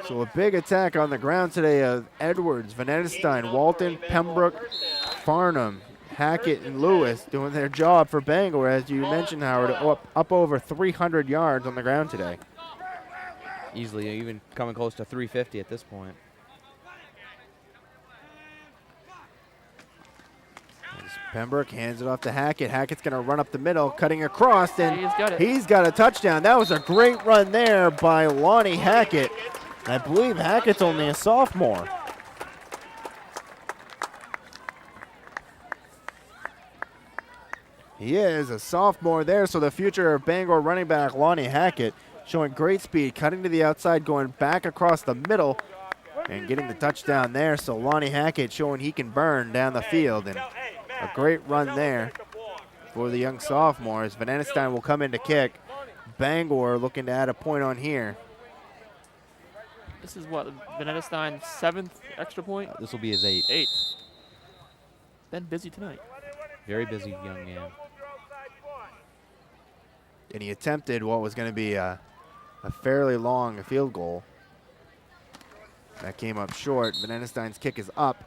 So a big attack on the ground today of Edwards, Venetestein, Walton, Pembroke, Farnham, Hackett, and Lewis doing their job for Bangor, as you mentioned, Howard, up over 300 yards on the ground today. Easily, even coming close to 350 at this point. As Pembroke hands it off to Hackett. Hackett's going to run up the middle, cutting across, and he's got a touchdown. That was a great run there by Lonnie Hackett. I believe Hackett's only a sophomore. He is a sophomore there, so the future of Bangor running back Lonnie Hackett showing great speed, cutting to the outside, going back across the middle, and getting the touchdown there. So Lonnie Hackett showing he can burn down the field, and a great run there for the young sophomores. Venetestein will come in to kick. Bangor looking to add a point on here. This is what, Venetestein's 7th extra point? This will be his 8th. 8th. Been busy tonight. Very busy young man. And he attempted what was going to be a fairly long field goal. That came up short. Venetestein's kick is up.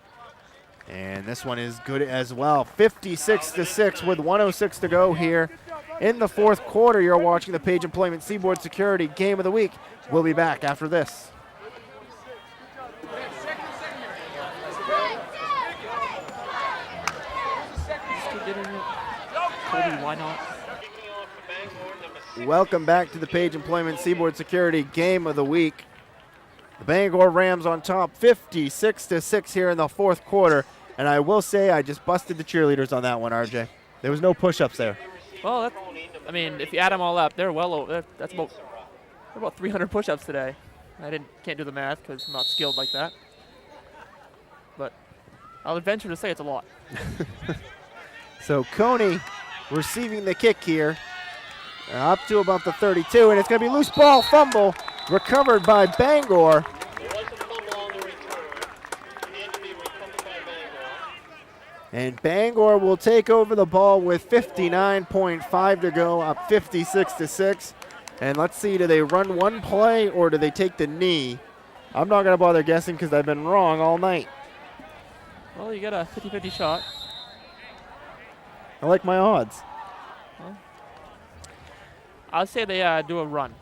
And this one is good as well. 56-6 with 1:06 to go here in the 4th quarter. You're watching the Page Employment Seaboard Security Game of the Week. We'll be back after this. Why not? Welcome back to the Page Employment Seaboard Security Game of the Week. The Bangor Rams on top, 56-6 here in the 4th quarter. And I will say I just busted the cheerleaders on that one, RJ. There was no push-ups there. Well, I mean, if you add them all up, they're well over. That's about 300 push-ups today. Can't do the math because I'm not skilled like that. But I'll venture to say it's a lot. So Cony receiving the kick here, up to about the 32, and it's going to be loose ball fumble recovered by Bangor. And Bangor will take over the ball with 59.5 to go, up 56-6. And let's see, do they run one play or do they take the knee? I'm not going to bother guessing because I've been wrong all night. Well, you got a 50-50 shot. I like my odds. Well, I'll say they do a run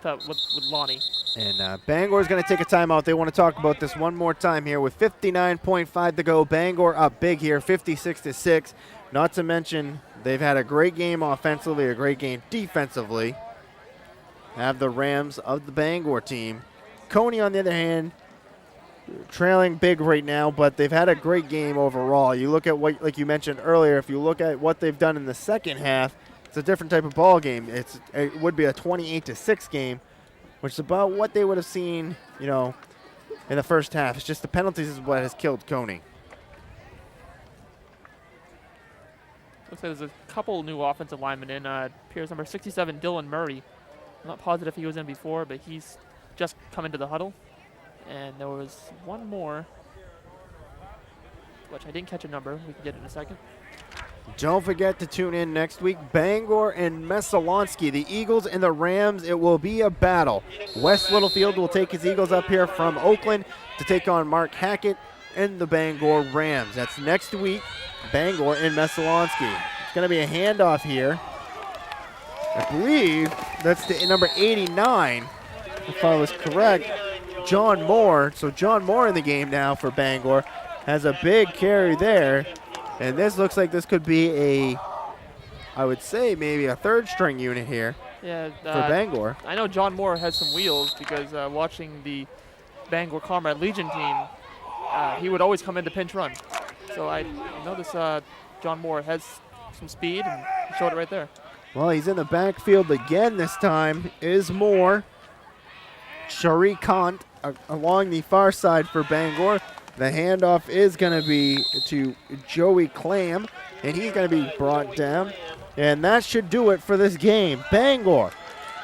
with Lonnie. And Bangor is going to take a timeout. They want to talk about this one more time here with 59.5 to go. Bangor up big here, 56-6. Not to mention they've had a great game offensively, a great game defensively. Have the Rams of the Bangor team. Cony, on the other hand, trailing big right now, but they've had a great game overall. You look at what, like you mentioned earlier, if you look at what they've done in the second half, it's a different type of ball game. It would be a 28-6 game, which is about what they would have seen, in the first half. It's just the penalties is what has killed Cony. Looks like there's a couple new offensive linemen in. Appears number 67, Dylan Murray. I'm not positive he was in before, but he's just come into the huddle. And there was one more, which I didn't catch a number. We can get it in a second. Don't forget to tune in next week. Bangor and Messalonski, the Eagles and the Rams. It will be a battle. West Littlefield will take his Eagles up here from Oakland to take on Mark Hackett and the Bangor Rams. That's next week, Bangor and Messalonski. It's going to be a handoff here. I believe that's the number 89, if I was correct. John Moore. So John Moore in the game now for Bangor has a big carry there. And this looks like this could be I would say maybe a third string unit here for Bangor. I know John Moore has some wheels because watching the Bangor Comrade Legion team, he would always come in to pinch run. So I notice John Moore has some speed and he showed it right there. Well, he's in the backfield again this time, is Moore. Sharikant along the far side for Bangor. The handoff is going to be to Joey Clam, and he's going to be brought down. And that should do it for this game. Bangor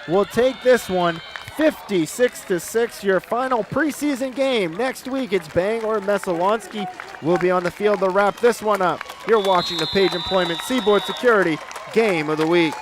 will take this one 56-6, your final preseason game. Next week, it's Bangor. Mesalonsky will be on the field to wrap this one up. You're watching the Page Employment Seaboard Security Game of the Week.